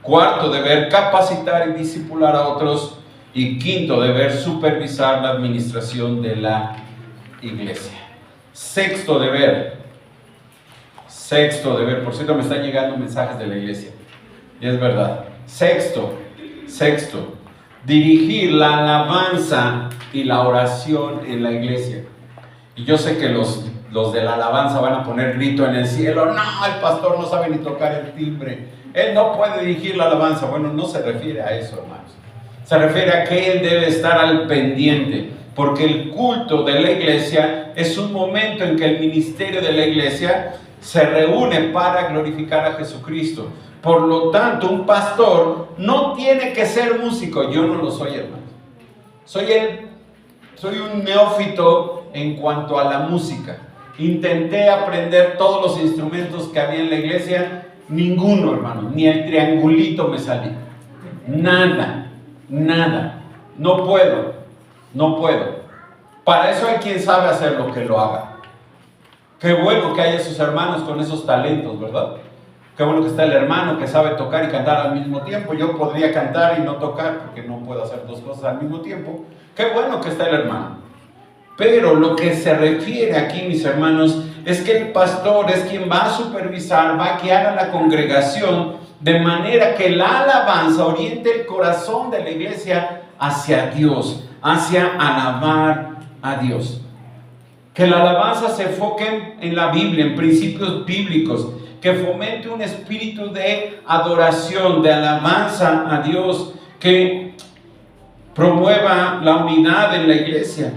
Cuarto deber, capacitar y discipular a otros. Y quinto deber, supervisar la administración de la iglesia. Sexto deber, por cierto me están llegando mensajes de la iglesia, y es verdad. Sexto, dirigir la alabanza y la oración en la iglesia. Y yo sé que los de la alabanza van a poner grito en el cielo: no, el pastor no sabe ni tocar el timbre, él no puede dirigir la alabanza. Bueno, no se refiere a eso, hermanos. Se refiere a que él debe estar al pendiente, porque el culto de la iglesia es un momento en que el ministerio de la iglesia se reúne para glorificar a Jesucristo. Por lo tanto, un pastor no tiene que ser músico. Yo no lo soy, hermano. Soy un neófito en cuanto a la música. Intenté aprender todos los instrumentos que había en la iglesia. Ninguno, hermano. Ni el triangulito me salía. Nada. No puedo. Para eso hay quien sabe hacer lo que lo haga. Qué bueno que haya sus hermanos con esos talentos, ¿verdad? Qué bueno que está el hermano que sabe tocar y cantar al mismo tiempo. Yo podría cantar y no tocar porque no puedo hacer dos cosas al mismo tiempo. Qué bueno que está el hermano. Pero lo que se refiere aquí, mis hermanos, es que el pastor es quien va a supervisar, va a guiar a la congregación de manera que la alabanza oriente el corazón de la iglesia hacia Dios, hacia alabar a Dios. Que la alabanza se enfoque en la Biblia, en principios bíblicos, que fomente un espíritu de adoración, de alabanza a Dios, que promueva la unidad en la iglesia,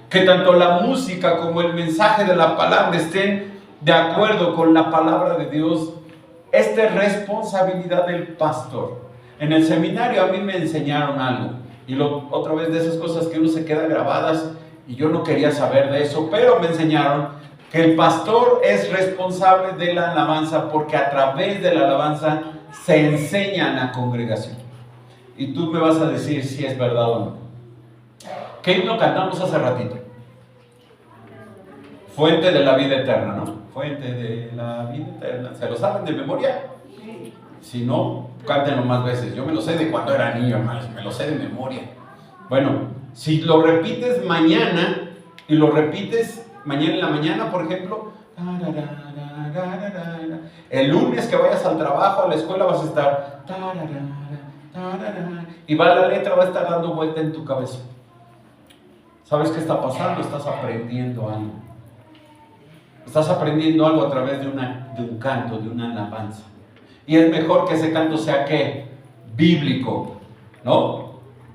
que tanto la música como el mensaje de la palabra estén de acuerdo con la palabra de Dios. Esta es responsabilidad del pastor. En el seminario a mí me enseñaron algo, y otra vez de esas cosas que uno se queda grabadas, y yo no quería saber de eso, pero me enseñaron que el pastor es responsable de la alabanza, porque a través de la alabanza se enseña a la congregación. Y tú me vas a decir si es verdad o no. ¿Qué himno cantamos hace ratito? Fuente de la vida eterna, ¿no? Fuente de la vida eterna. ¿Se lo saben de memoria? Si no, cántenlo más veces. Yo me lo sé de cuando era niño, hermanos. Me lo sé de memoria. Bueno, si lo repites mañana, y lo repites mañana en la mañana, por ejemplo, el lunes que vayas al trabajo, a la escuela, vas a estar, y la letra va a estar dando vuelta en tu cabeza. ¿Sabes qué está pasando? Estás aprendiendo algo. Estás aprendiendo algo a través de un canto, de una alabanza. Y es mejor que ese canto sea, ¿qué? Bíblico, ¿no?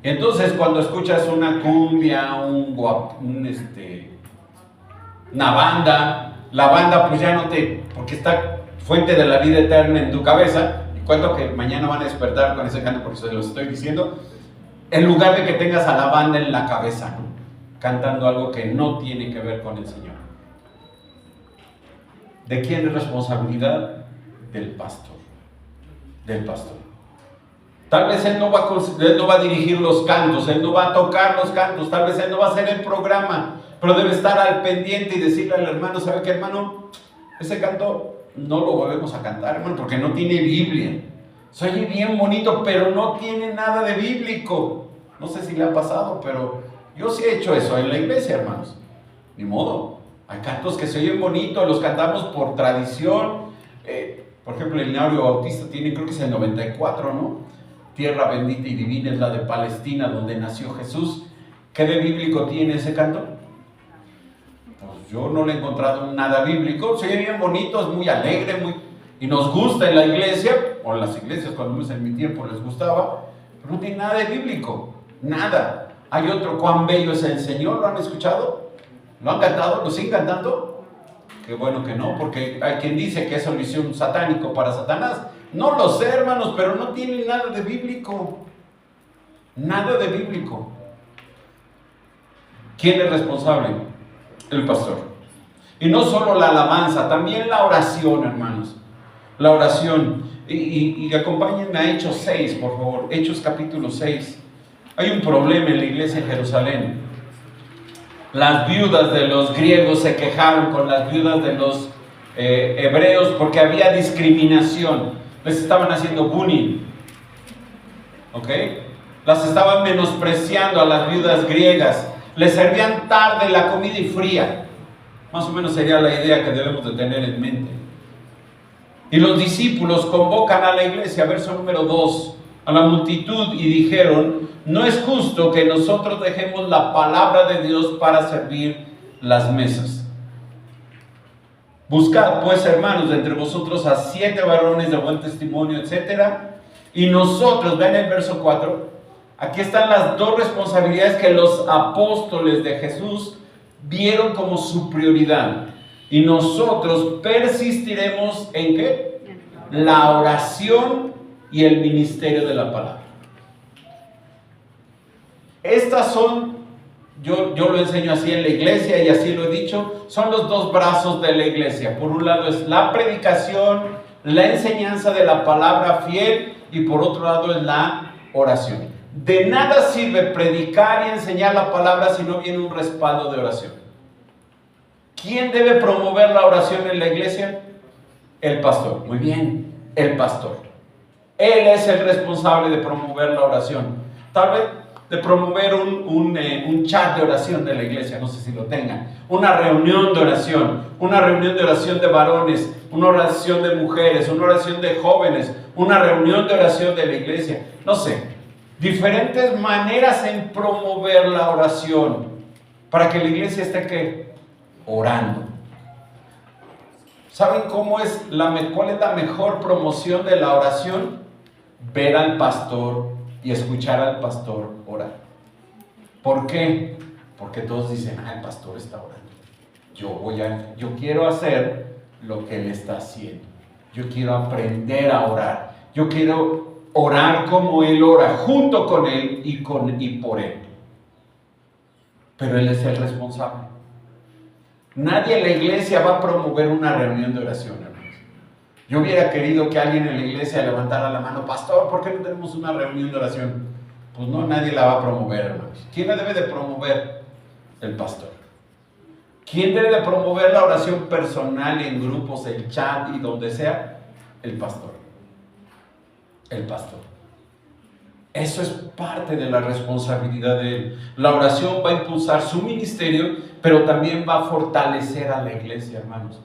Entonces, cuando escuchas una cumbia, una banda, la banda pues ya no porque está fuente de la vida eterna en tu cabeza, y cuento que mañana van a despertar con ese canto porque se los estoy diciendo, en lugar de que tengas a la banda en la cabeza, ¿no? Cantando algo que no tiene que ver con el Señor. ¿De quién es responsabilidad? Del pastor. Del pastor. Tal vez él no va a dirigir los cantos, él no va a tocar los cantos, tal vez él no va a hacer el programa, pero debe estar al pendiente y decirle al hermano: ¿sabe qué, hermano? Ese canto no lo volvemos a cantar, hermano, porque no tiene Biblia. Se oye bien bonito, pero no tiene nada de bíblico. No sé si le ha pasado, pero yo sí he hecho eso en la iglesia, hermanos. Ni modo. Hay cantos que se oyen bonitos, los cantamos por tradición. Por ejemplo, el Inario Bautista tiene, creo que es el 94, ¿no? tierra bendita y divina es la de Palestina, donde nació Jesús. ¿Qué de bíblico tiene ese canto? Pues yo no le he encontrado nada bíblico. Se oye bien bonito, es muy alegre, y nos gusta en la iglesia, o en las iglesias cuando en mi tiempo les gustaba, pero no tiene nada de bíblico, nada. Hay otro, cuán bello es el Señor, ¿lo han escuchado? ¿Lo han cantado? ¿Lo siguen cantando? Qué bueno que no, porque hay quien dice que es solución satánico para Satanás. No lo sé, hermanos, pero no tiene nada de bíblico. Nada de bíblico. ¿Quién es responsable? El pastor. Y no solo la alabanza, también la oración, hermanos. La oración. Y acompáñenme a Hechos 6, por favor. Hechos capítulo 6. Hay un problema en la iglesia en Jerusalén. Las viudas de los griegos se quejaron con las viudas de los hebreos porque había discriminación. Les estaban haciendo bullying. ¿Ok? Las estaban menospreciando a las viudas griegas. Les servían tarde la comida y fría. Más o menos sería la idea que debemos de tener en mente. Y los discípulos convocan a la iglesia, verso número 2, a la multitud y dijeron: no es justo que nosotros dejemos la palabra de Dios para servir las mesas. Buscad pues, hermanos, de entre vosotros a 7 varones de buen testimonio, etc. Y nosotros, vean el verso 4, aquí están las dos responsabilidades que los apóstoles de Jesús vieron como su prioridad. Y nosotros persistiremos en ¿qué? La oración y el ministerio de la palabra. Estas son, yo lo enseño así en la iglesia y así lo he dicho, son los dos brazos de la iglesia. Por un lado es la predicación, la enseñanza de la palabra fiel, y por otro lado es la oración. De nada sirve predicar y enseñar la palabra si no viene un respaldo de oración. ¿Quién debe promover la oración en la iglesia? El pastor. Muy bien, el pastor. Él es el responsable de promover la oración. Tal vez de promover un chat de oración de la iglesia, no sé si lo tengan. Una reunión de oración de varones, una oración de mujeres, una oración de jóvenes, una reunión de oración de la iglesia. No sé, diferentes maneras en promover la oración para que la iglesia esté ¿qué? Orando. ¿Saben cuál es la mejor promoción de la oración? Ver al pastor y escuchar al pastor orar. ¿Por qué? Porque todos dicen: el pastor está orando. Yo quiero hacer lo que él está haciendo. Yo quiero aprender a orar. Yo quiero orar como él ora, junto con él y por él. Pero él es el responsable. Nadie en la iglesia va a promover una reunión de oración, hermanos. Yo hubiera querido que alguien en la iglesia levantara la mano: pastor, ¿por qué no tenemos una reunión de oración? Pues no, nadie la va a promover, hermanos. ¿Quién la debe de promover? El pastor. ¿Quién debe de promover la oración personal en grupos, el chat y donde sea? El pastor. El pastor. Eso es parte de la responsabilidad de él. La oración va a impulsar su ministerio, pero también va a fortalecer a la iglesia, hermanos.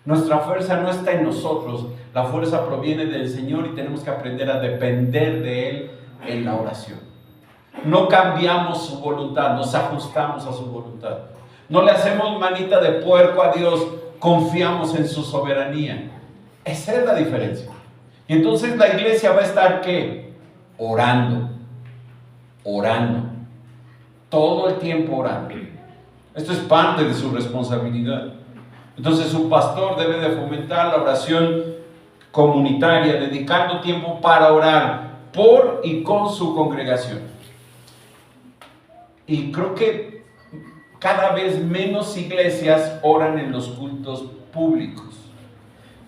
Nuestra fuerza no está en nosotros, la fuerza proviene del Señor y tenemos que aprender a depender de Él en la oración. No cambiamos su voluntad, nos ajustamos a su voluntad. No le hacemos manita de puerco a Dios, confiamos en su soberanía. Esa es la diferencia. Y entonces la iglesia va a estar ¿qué? Orando. Todo el tiempo orando. Esto es parte de su responsabilidad. Entonces su pastor debe de fomentar la oración comunitaria, dedicando tiempo para orar por y con su congregación. Y creo que cada vez menos iglesias oran en los cultos públicos.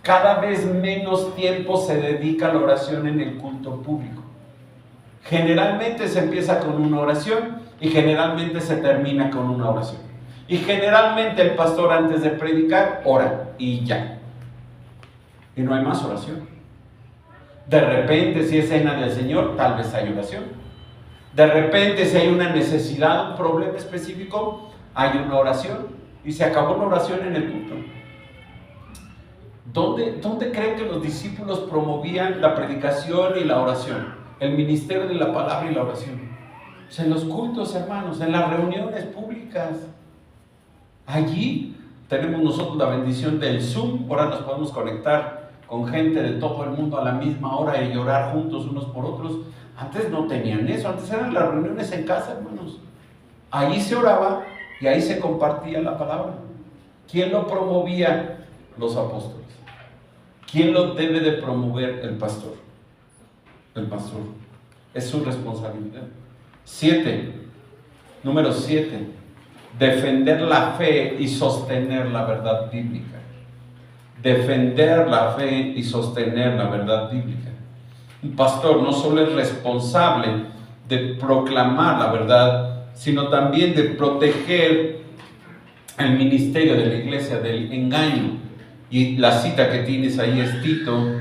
Cada vez menos tiempo se dedica a la oración en el culto público. Generalmente se empieza con una oración y generalmente se termina con una oración. Y generalmente el pastor antes de predicar ora y ya. Y no hay más oración. De repente, si es cena del Señor, tal vez hay oración. De repente, si hay una necesidad, un problema específico, hay una oración. Y se acabó la oración en el culto. ¿Dónde creen que los discípulos promovían la predicación y la oración? el ministerio de la palabra y la oración. Pues en los cultos, hermanos, en las reuniones públicas. Allí tenemos nosotros la bendición del Zoom. Ahora nos podemos conectar con gente de todo el mundo a la misma hora y orar juntos unos por otros. Antes no tenían eso, antes eran las reuniones en casa, hermanos. Allí se oraba y ahí se compartía la palabra. ¿Quién lo promovía? Los apóstoles. ¿Quién lo debe de promover? El pastor. El pastor. Es su responsabilidad. 7. Número 7. Defender la fe y sostener la verdad bíblica. Defender la fe y sostener la verdad bíblica. Un pastor no solo es responsable de proclamar la verdad, sino también de proteger el ministerio de la iglesia del engaño. Y la cita que tienes ahí es Tito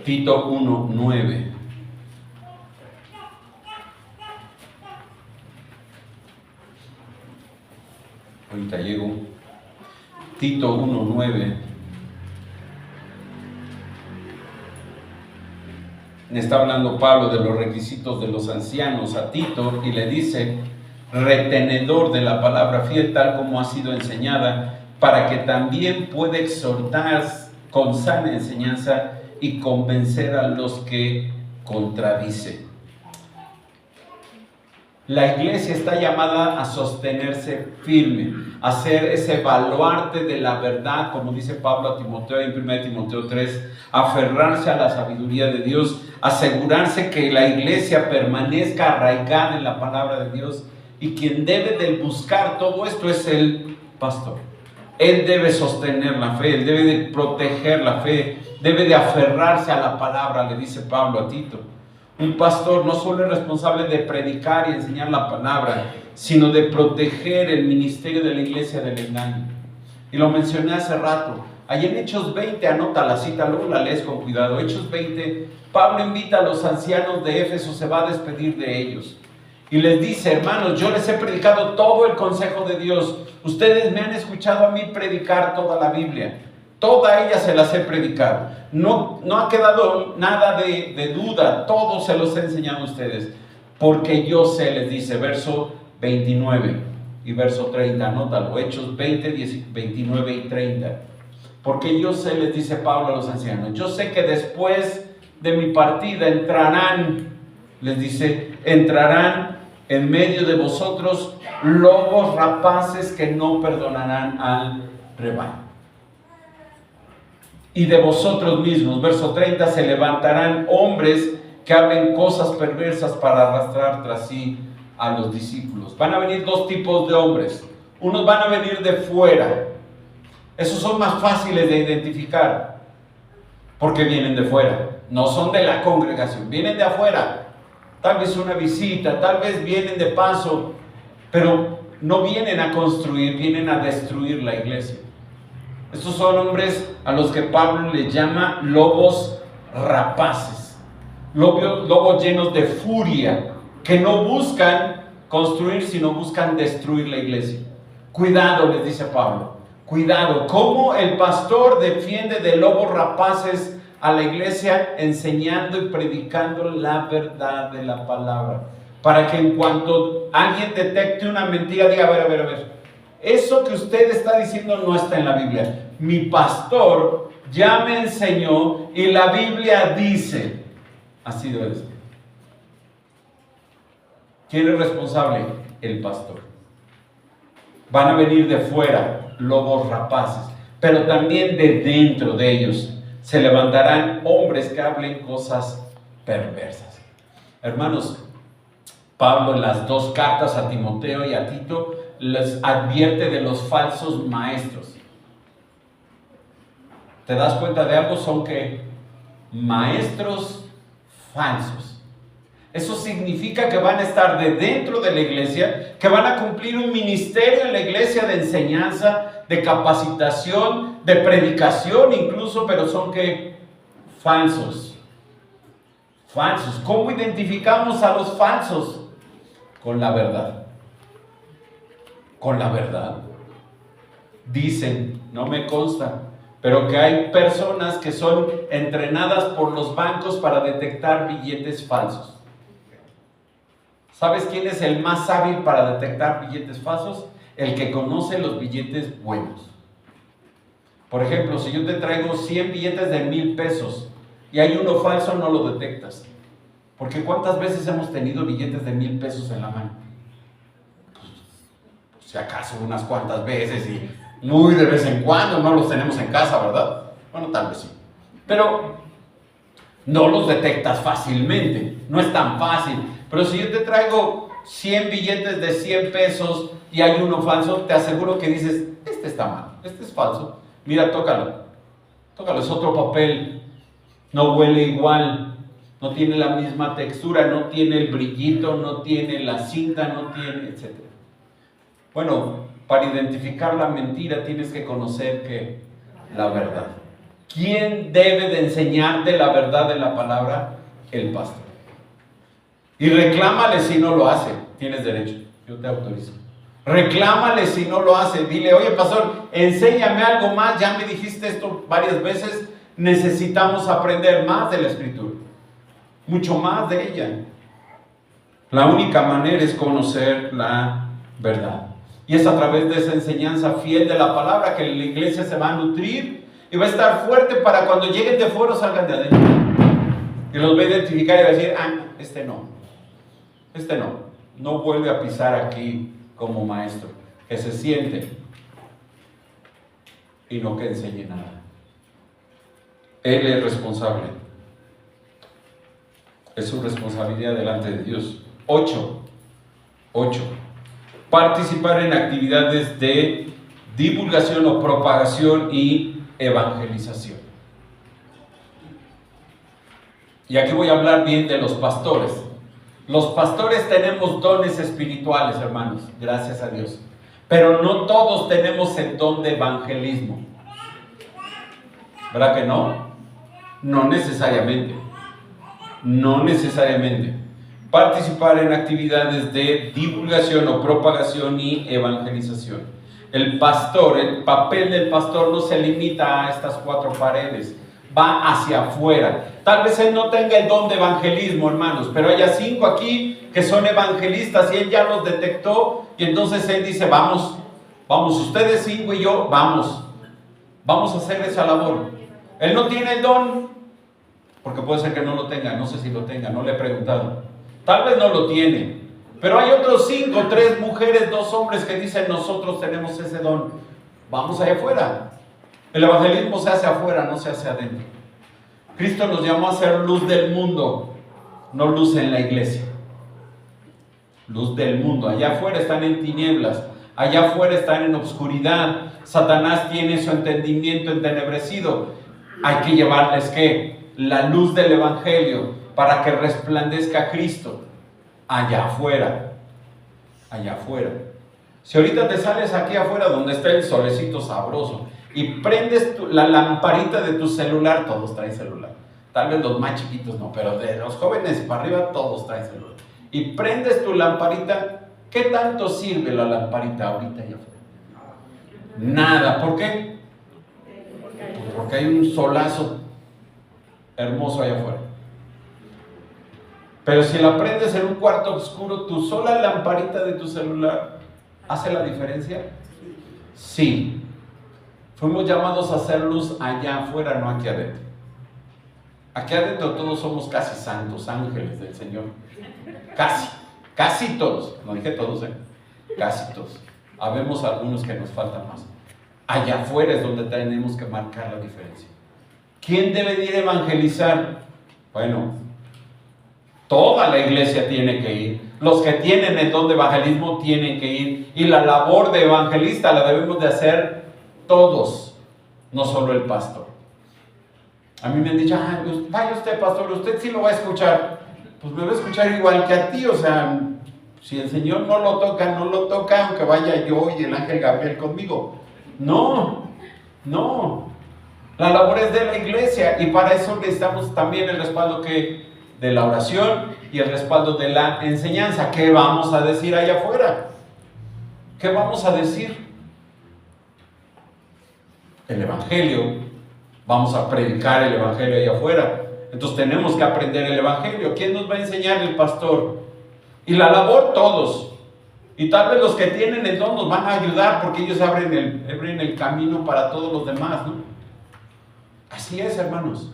1:9. Ahorita llego. Tito 1:9. Está hablando Pablo de los requisitos de los ancianos a Tito y le dice: retenedor de la palabra fiel tal como ha sido enseñada, para que también pueda exhortar con sana enseñanza y convencer a los que contradicen. La iglesia está llamada a sostenerse firme, a ser ese baluarte de la verdad, como dice Pablo a Timoteo en 1 Timoteo 3, aferrarse a la sabiduría de Dios, asegurarse que la iglesia permanezca arraigada en la palabra de Dios, y quien debe de buscar todo esto es el pastor. Él debe sostener la fe, él debe de proteger la fe, debe de aferrarse a la palabra, le dice Pablo a Tito. Un pastor no solo es responsable de predicar y enseñar la palabra, sino de proteger el ministerio de la iglesia del engaño. Y lo mencioné hace rato. Allí en Hechos 20, anota la cita, luego la lees con cuidado. Hechos 20, Pablo invita a los ancianos de Éfeso, se va a despedir de ellos. Y les dice: hermanos, yo les he predicado todo el consejo de Dios. Ustedes me han escuchado a mí predicar toda la Biblia. Toda ella se las he predicado. No ha quedado nada de duda. Todo se los he enseñado a ustedes. Porque yo sé, les dice, verso 29 y verso 30. Anótalo. Hechos 20, 29 y 30. Porque yo sé, les dice Pablo a los ancianos, yo sé que después de mi partida entrarán, les dice, entrarán en medio de vosotros lobos rapaces que no perdonarán al rebaño. Y de vosotros mismos, verso 30, se levantarán hombres que hablen cosas perversas para arrastrar tras sí a los discípulos. Van a venir dos tipos de hombres. Unos van a venir de fuera. Esos son más fáciles de identificar, porque vienen de fuera. No son de la congregación, vienen de afuera. Tal vez una visita, tal vez vienen de paso, pero no vienen a construir, vienen a destruir la iglesia. Estos son hombres a los que Pablo les llama lobos rapaces, lobos llenos de furia, que no buscan construir, sino buscan destruir la iglesia. Cuidado, les dice Pablo, cuidado. ¿Cómo el pastor defiende de lobos rapaces a la iglesia? Enseñando y predicando la verdad de la palabra, para que en cuanto alguien detecte una mentira, diga: a ver, eso que usted está diciendo no está en la Biblia. Mi pastor ya me enseñó y la Biblia dice. Así debe ser. ¿Quién es responsable? El pastor. Van a venir de fuera lobos rapaces, pero también de dentro de ellos se levantarán hombres que hablen cosas perversas. Hermanos, Pablo en las dos cartas a Timoteo y a Tito les advierte de los falsos maestros. ¿Te das cuenta de algo? Son que maestros falsos. Eso significa que van a estar de dentro de la iglesia, que van a cumplir un ministerio en la iglesia de enseñanza, de capacitación, de predicación incluso, pero son que falsos. Falsos. ¿Cómo identificamos a los falsos? Con la verdad. Con la verdad. Dicen, no me consta, pero que hay personas que son entrenadas por los bancos para detectar billetes falsos. ¿Sabes quién es el más hábil para detectar billetes falsos? El que conoce los billetes buenos. Por ejemplo, si yo te traigo 100 billetes de 1,000 pesos y hay uno falso, no lo detectas. Porque ¿cuántas veces hemos tenido billetes de 1,000 pesos en la mano? Pues, si acaso unas cuantas veces y muy de vez en cuando, no los tenemos en casa, ¿verdad? Bueno, tal vez sí. Pero no los detectas fácilmente, no es tan fácil. Pero si yo te traigo 100 billetes de 100 pesos y hay uno falso, te aseguro que dices, este está mal, este es falso. Mira, tócalo, es otro papel, no huele igual, no tiene la misma textura, no tiene el brillito, no tiene la cinta, no tiene, etc. Bueno, para identificar la mentira tienes que conocer que la verdad. ¿Quién debe de enseñarte la verdad de la palabra? El pastor. Y reclámale si no lo hace. Tienes derecho, yo te autorizo. Reclámale si no lo hace. Dile, oye pastor, enséñame algo más. Ya me dijiste esto varias veces. Necesitamos aprender más de la Escritura. Mucho más de ella. La única manera es conocer la verdad. Y es a través de esa enseñanza fiel de la palabra que la iglesia se va a nutrir y va a estar fuerte para cuando lleguen de fuera salgan de adentro. Y los va a identificar y va a decir, este no vuelve a pisar aquí como maestro. Que se siente y no que enseñe nada. Él es responsable. Es su responsabilidad delante de Dios. 8. Participar en actividades de divulgación o propagación y evangelización. Y aquí voy a hablar bien de los pastores. Los pastores tenemos dones espirituales, hermanos, gracias a Dios. Pero no todos tenemos el don de evangelismo. ¿Verdad que no? No necesariamente. Participar en actividades de divulgación o propagación y evangelización. El papel del pastor no se limita a estas 4 paredes, va hacia afuera. Tal vez él no tenga el don de evangelismo, hermanos, pero haya 5 aquí que son evangelistas y él ya los detectó y entonces él dice, vamos, ustedes 5 y yo, vamos a hacer esa labor. Él no tiene el don, porque puede ser que no lo tenga, no sé si lo tenga, no le he preguntado. Tal vez no lo tiene, pero hay otros 5, 3 mujeres, 2 hombres que dicen, nosotros tenemos ese don. Vamos allá afuera. El evangelismo se hace afuera, no se hace adentro. Cristo nos llamó a ser luz del mundo, no luz en la iglesia. Luz del mundo. Allá afuera están en tinieblas, allá afuera están en obscuridad. Satanás tiene su entendimiento entenebrecido. Hay que llevarles ¿qué? La luz del evangelio para que resplandezca Cristo allá afuera. Si ahorita te sales aquí afuera donde está el solecito sabroso y prendes la lamparita de tu celular, todos traen celular. Tal vez los más chiquitos no, pero de los jóvenes para arriba todos traen celular. Y prendes tu lamparita, ¿qué tanto sirve la lamparita ahorita allá afuera? Nada. ¿Por qué? Porque hay un solazo hermoso allá afuera. Pero si la prendes en un cuarto oscuro, tu sola lamparita de tu celular, ¿hace la diferencia? Sí. Fuimos llamados a hacer luz allá afuera, no aquí adentro. Aquí adentro todos somos casi santos, ángeles del Señor. Casi todos. No dije todos, casi todos. Habemos algunos que nos faltan más. Allá afuera es donde tenemos que marcar la diferencia. ¿Quién debe de ir a evangelizar? Bueno, toda la iglesia tiene que ir. Los que tienen el don de evangelismo tienen que ir. Y la labor de evangelista la debemos de hacer todos, no solo el pastor. A mí me han dicho, vaya usted pastor, usted sí lo va a escuchar. Pues me va a escuchar igual que a ti, o sea, si el Señor no lo toca, aunque vaya yo y el ángel Gabriel conmigo. No. La labor es de la iglesia y para eso necesitamos también el respaldo de la oración y el respaldo de la enseñanza. ¿Qué vamos a decir allá afuera? ¿Qué vamos a decir? El evangelio Vamos a predicar el evangelio allá afuera. Entonces tenemos que aprender el evangelio. ¿Quién nos va a enseñar? El pastor. Y la labor, todos. Y tal vez los que tienen el don nos van a ayudar porque ellos abren el camino para todos los demás, ¿no? Así es, hermanos.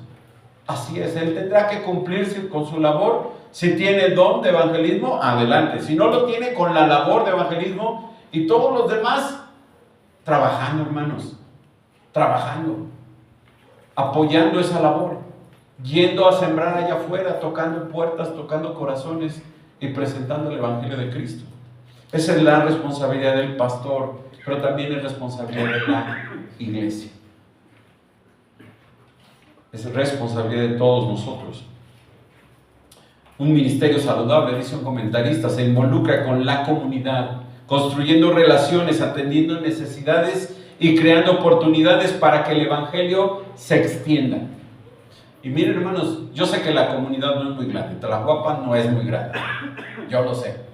Así es. Él tendrá que cumplirse con su labor. Si tiene el don de evangelismo, adelante. Si no lo tiene, con la labor de evangelismo. Y todos los demás, trabajando, hermanos. Trabajando. Apoyando esa labor. Yendo a sembrar allá afuera, tocando puertas, tocando corazones y presentando el evangelio de Cristo. Esa es la responsabilidad del pastor, pero también es responsabilidad de la iglesia. Es responsabilidad de todos nosotros. Un ministerio saludable, dice un comentarista, se involucra con la comunidad, construyendo relaciones, atendiendo necesidades y creando oportunidades para que el evangelio se extienda. Y miren, hermanos, yo sé que la comunidad no es muy grande, Tlahuapan no es muy grande, yo lo sé.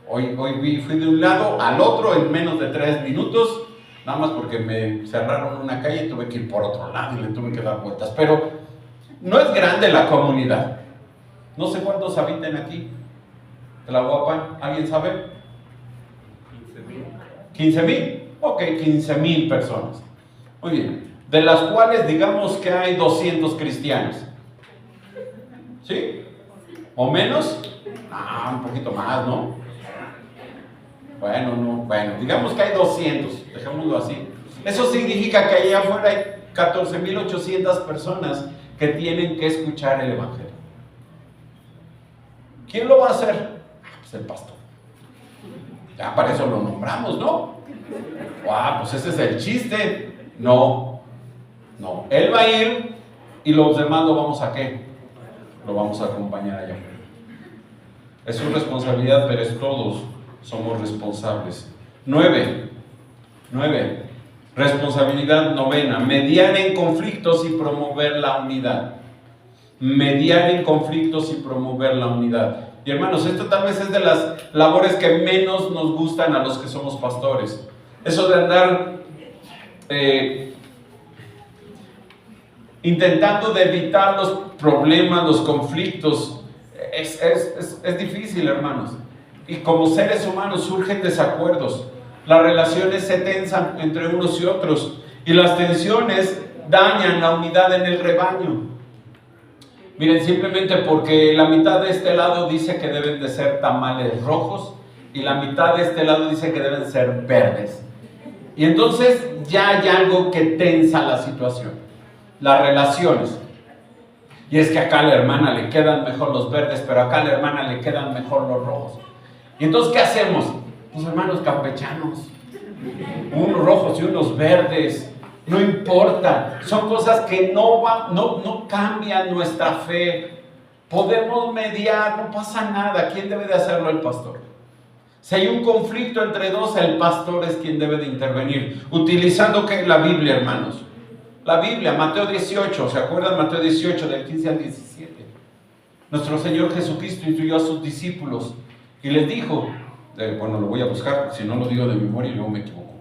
Hoy fui de un lado al otro en menos de 3 minutos, nada más porque me cerraron una calle y tuve que ir por otro lado y le tuve que dar vueltas. Pero no es grande la comunidad. No sé cuántos habitan aquí, Tlahuapan, ¿alguien sabe? 15,000. Ok, 15,000 personas. Muy bien. De las cuales digamos que hay 200 cristianos. ¿Sí? ¿O menos? Un poquito más, ¿no? Bueno, digamos que hay 200, dejémoslo así. Eso significa que allá afuera hay 14,800 personas que tienen que escuchar el evangelio. ¿Quién lo va a hacer? Pues el pastor. Ya para eso lo nombramos, ¿no? Pues ese es el chiste. No, él va a ir y los demás lo vamos a ¿qué? Lo vamos a acompañar allá. Es su responsabilidad, pero es todos somos responsables. 9. Responsabilidad 9. Mediar en conflictos y promover la unidad. Mediar en conflictos y promover la unidad. Y hermanos, esto tal vez es de las labores que menos nos gustan a los que somos pastores. Eso de andar intentando de evitar los problemas, los conflictos, es difícil, hermanos. Y como seres humanos surgen desacuerdos. Las relaciones se tensan entre unos y otros. Y las tensiones dañan la unidad en el rebaño. Miren, simplemente porque la mitad de este lado dice que deben de ser tamales rojos y la mitad de este lado dice que deben ser verdes. Y entonces ya hay algo que tensa la situación. Las relaciones. Y es que acá a la hermana le quedan mejor los verdes, pero acá a la hermana le quedan mejor los rojos. Y entonces, ¿qué hacemos? Pues hermanos campechanos, unos rojos y unos verdes, no importa, son cosas que no cambian nuestra fe. Podemos mediar, no pasa nada. ¿Quién debe de hacerlo? El pastor. Si hay un conflicto entre dos, el pastor es quien debe de intervenir. Utilizando ¿qué? La Biblia, hermanos. La Biblia, Mateo 18, ¿se acuerdan? Mateo 18, del 15 al 17. Nuestro Señor Jesucristo instruyó a sus discípulos y les dijo, lo voy a buscar, si no lo digo de memoria y luego me equivoco.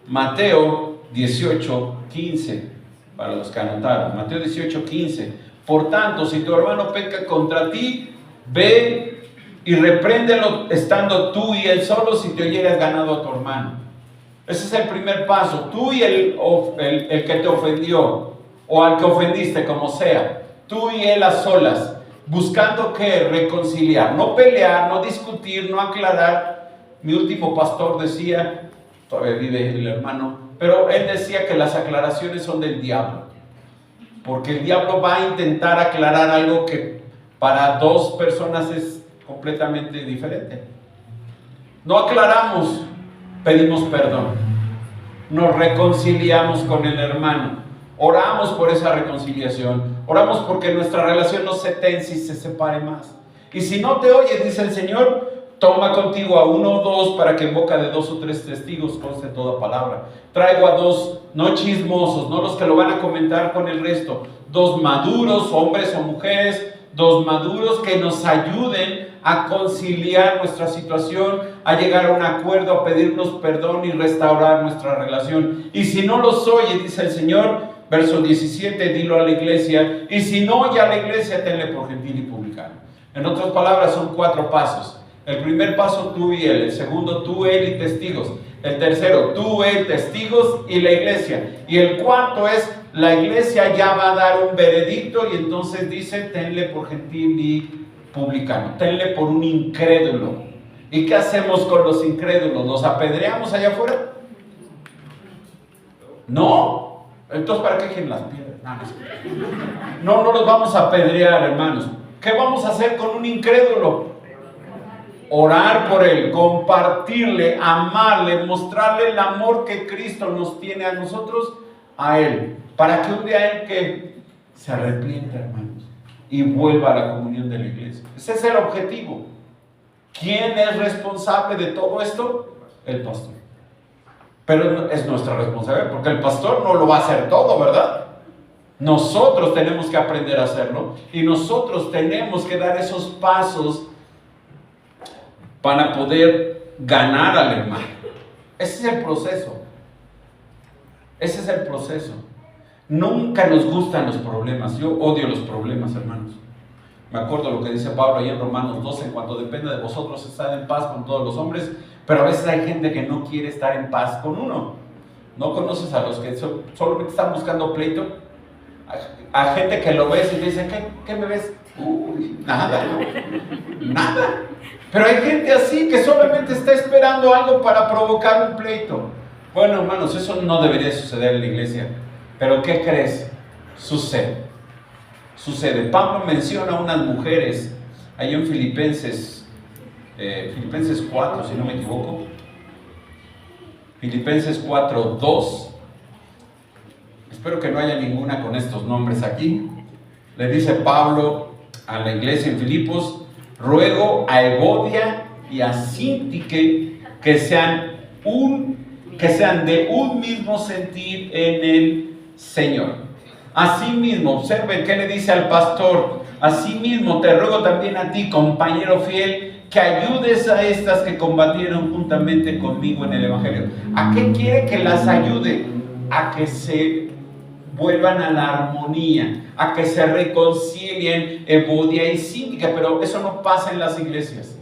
Mateo 18, 15, para los que anotaron. Mateo 18, 15. Por tanto, si tu hermano peca contra ti, ve y repréndelo estando tú y él solo si te oyeres ganado a tu hermano. Ese es el primer paso. Tú y el que te ofendió, o al que ofendiste, como sea. Tú y él a solas, buscando que reconciliar, no pelear, no discutir, no aclarar. Mi último pastor decía, todavía vive el hermano, pero él decía que las aclaraciones son del diablo. Porque el diablo va a intentar aclarar algo que para dos personas es completamente diferente. No aclaramos, pedimos perdón, nos reconciliamos con el hermano, oramos por esa reconciliación, oramos porque nuestra relación no se tense y se separe más. Y si no te oye, dice el Señor, toma contigo a 1 o 2 para que en boca de 2 o 3 testigos conste toda palabra. Traigo a 2, no chismosos, no los que lo van a comentar con el resto, 2 maduros, hombres o mujeres, 2 maduros que nos ayuden a conciliar nuestra situación, a llegar a un acuerdo, a pedirnos perdón y restaurar nuestra relación. Y si no los oye, dice el Señor, Verso 17, dilo a la iglesia, y si no oye a la iglesia, tenle por gentil y publicano. En otras palabras, son 4 pasos. El primer paso, tú y él. El segundo, tú, él y testigos. El tercero, tú, él, testigos y la iglesia. Y el cuarto es, la iglesia ya va a dar un veredicto y entonces dice, tenle por gentil y publicano. Tenle por un incrédulo. ¿Y qué hacemos con los incrédulos? ¿Los apedreamos allá afuera? No. Entonces, ¿para qué quieren las piedras? No los vamos a apedrear, hermanos. ¿Qué vamos a hacer con un incrédulo? Orar por él, compartirle, amarle, mostrarle el amor que Cristo nos tiene a nosotros, a él, para que un día él que se arrepienta, hermanos, y vuelva a la comunión de la iglesia. Ese es el objetivo. ¿Quién es responsable de todo esto? El pastor. Pero es nuestra responsabilidad, porque el pastor no lo va a hacer todo, ¿verdad? Nosotros tenemos que aprender a hacerlo, y nosotros tenemos que dar esos pasos para poder ganar al hermano. Ese es el proceso. Ese es el proceso. Nunca nos gustan los problemas. Yo odio los problemas, hermanos. Me acuerdo lo que dice Pablo ahí en Romanos 12, en cuanto depende de vosotros, estar en paz con todos los hombres, pero a veces hay gente que no quiere estar en paz con uno. ¿No conoces a los que solamente están buscando pleito? A gente que lo ves y te dice, ¿qué me ves? Uy, nada, nada. Pero hay gente así que solamente está esperando algo para provocar un pleito. Bueno, hermanos, eso no debería suceder en la iglesia. Pero ¿qué crees? Sucede. Pablo menciona a unas mujeres ahí en Filipenses 4, si no me equivoco. Filipenses 4, 2. Espero que no haya ninguna con estos nombres aquí. Le dice Pablo a la iglesia en Filipos, ruego a Evodia y a Síntique que sean de un mismo sentir en el Señor. Asimismo, observen qué le dice al pastor, asimismo te ruego también a ti, compañero fiel, que ayudes a estas que combatieron juntamente conmigo en el Evangelio. ¿A qué quiere que las ayude? A que se vuelvan a la armonía, a que se reconcilien Evodia y Síntique. Pero eso no pasa en las iglesias.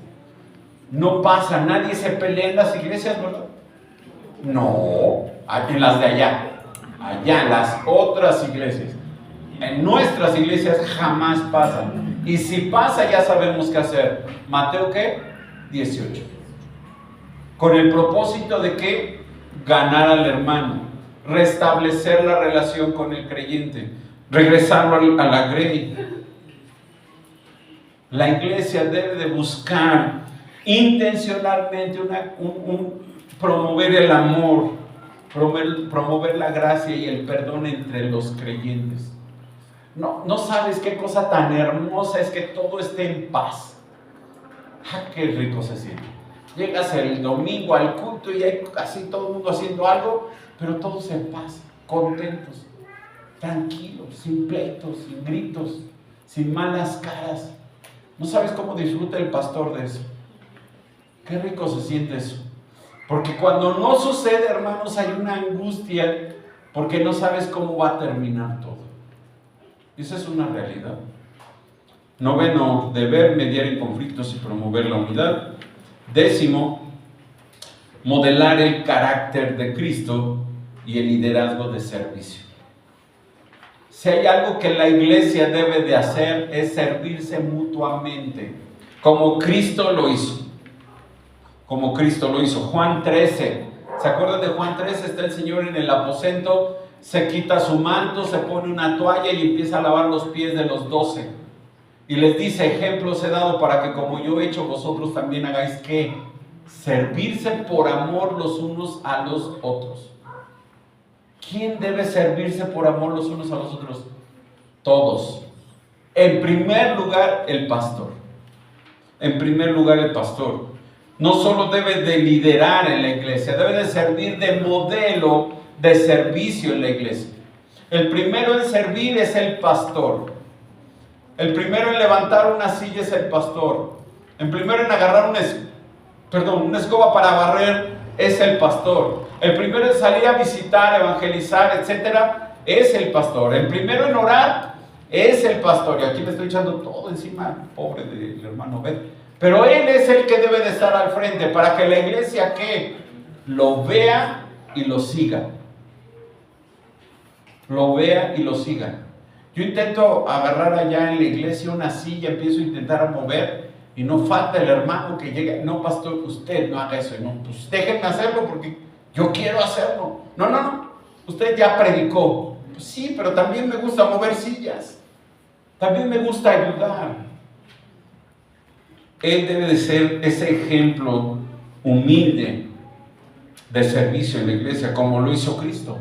No pasa, nadie se pelea en las iglesias, ¿verdad? No, en las de allá, en las otras iglesias. En nuestras iglesias jamás pasa. Y si pasa, ya sabemos qué hacer. Mateo, ¿qué? 18. Con el propósito de que ganar al hermano, restablecer la relación con el creyente, regresarlo a la grey. La iglesia debe de buscar intencionalmente promover el amor, promover la gracia y el perdón entre los creyentes. No sabes qué cosa tan hermosa es que todo esté en paz. Qué rico se siente. Llegas el domingo al culto y hay casi todo el mundo haciendo algo, pero todos en paz, contentos, tranquilos, sin pleitos, sin gritos, sin malas caras. No sabes cómo disfruta el pastor de eso. Qué rico se siente eso. Porque cuando no sucede, hermanos, hay una angustia porque no sabes cómo va a terminar todo. Esa es una realidad. 9, deber mediar en conflictos y promover la unidad. 10, modelar el carácter de Cristo y el liderazgo de servicio. Si hay algo que la iglesia debe de hacer es servirse mutuamente, como Cristo lo hizo. Como Cristo lo hizo. Juan 13. ¿Se acuerdan de Juan 13? Está el Señor en el aposento, se quita su manto, se pone una toalla y empieza a lavar los pies de los 12. Y les dice, ejemplos he dado para que como yo he hecho, vosotros también hagáis ¿qué? Servirse por amor los unos a los otros. ¿Quién debe servirse por amor los unos a los otros? Todos. En primer lugar, el pastor. En primer lugar, el pastor. No solo debe de liderar en la iglesia, debe de servir de modelo de servicio en la iglesia. El primero en servir es el pastor. El primero en levantar una silla es el pastor. El primero en agarrar una escoba para barrer es el pastor. El primero en salir a visitar, evangelizar, etcétera, es el pastor. El primero en orar es el pastor. Y aquí me estoy echando todo encima, pobre del hermano Obed. Pero él es el que debe de estar al frente para que la iglesia que lo vea y lo siga. Lo vea y lo siga. Yo intento agarrar allá en la iglesia una silla, empiezo a intentar mover y no falta el hermano que llega. No, pastor, usted no haga eso. No, pues déjenme hacerlo porque yo quiero hacerlo. No. Usted ya predicó. Pues sí, pero también me gusta mover sillas. También me gusta ayudar. Él debe de ser ese ejemplo humilde de servicio en la iglesia, como lo hizo Cristo.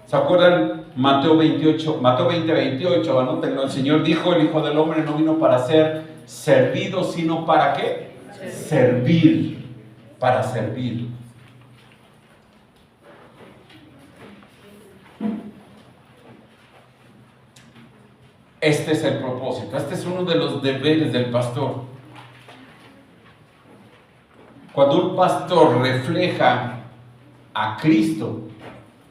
¿Se acuerdan? Mateo 20:28, anótenlo. El Señor dijo, el Hijo del Hombre no vino para ser servido, sino ¿para qué? Servir. Para servir. Este es el propósito, este es uno de los deberes del pastor. Cuando un pastor refleja a Cristo,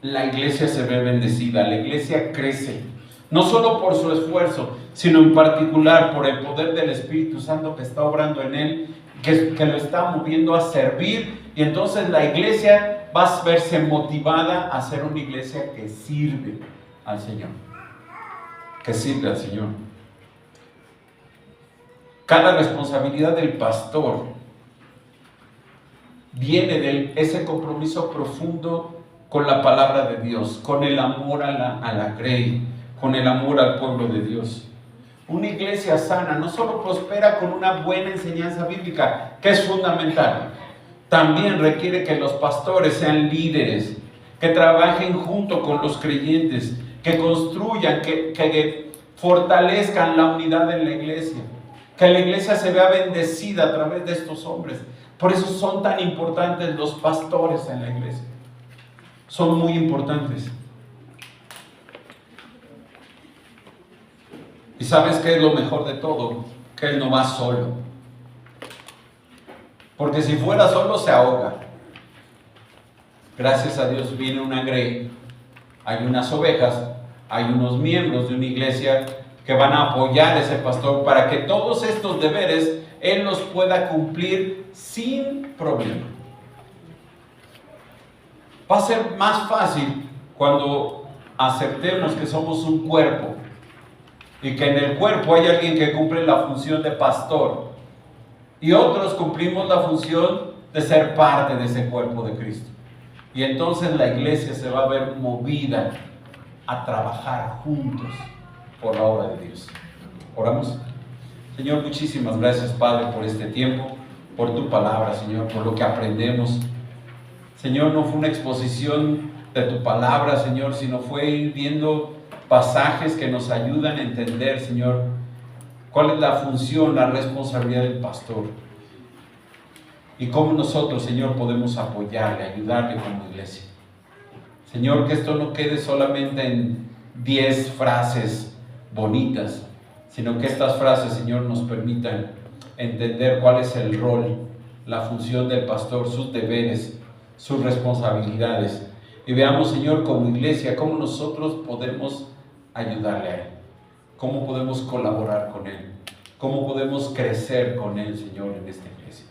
la iglesia se ve bendecida, la iglesia crece, no solo por su esfuerzo, sino en particular por el poder del Espíritu Santo que está obrando en él, que lo está moviendo a servir, y entonces la iglesia va a verse motivada a ser una iglesia que sirve al Señor. Que sirve al Señor. Cada responsabilidad del pastor viene de ese compromiso profundo con la palabra de Dios, con el amor a la grey, con el amor al pueblo de Dios. Una iglesia sana no solo prospera con una buena enseñanza bíblica, que es fundamental, también requiere que los pastores sean líderes, que trabajen junto con los creyentes, que construyan, que fortalezcan la unidad en la iglesia, que la iglesia se vea bendecida a través de estos hombres. Por eso son tan importantes los pastores en la iglesia. Son muy importantes. ¿Y sabes qué es lo mejor de todo? Que él no va solo. Porque si fuera solo se ahoga. Gracias a Dios viene una grey, hay unas ovejas, hay unos miembros de una iglesia que van a apoyar a ese pastor para que todos estos deberes él los pueda cumplir sin problema. Va a ser más fácil cuando aceptemos que somos un cuerpo y que en el cuerpo hay alguien que cumple la función de pastor y otros cumplimos la función de ser parte de ese cuerpo de Cristo. Y entonces la iglesia se va a ver movida a trabajar juntos por la obra de Dios. Oramos. Señor, muchísimas gracias, Padre, por este tiempo, por tu palabra, Señor, por lo que aprendemos. Señor, no fue una exposición de tu palabra, Señor, sino fue ir viendo pasajes que nos ayudan a entender, Señor, cuál es la función, la responsabilidad del pastor. Y cómo nosotros, Señor, podemos apoyarle, ayudarle como iglesia. Señor, que esto no quede solamente en 10 frases bonitas, sino que estas frases, Señor, nos permitan entender cuál es el rol, la función del pastor, sus deberes, sus responsabilidades. Y veamos, Señor, como iglesia, cómo nosotros podemos ayudarle a Él, cómo podemos colaborar con Él, cómo podemos crecer con Él, Señor, en esta iglesia.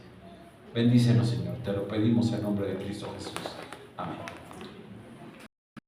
Bendícenos, Señor, te lo pedimos en nombre de Cristo Jesús. Amén.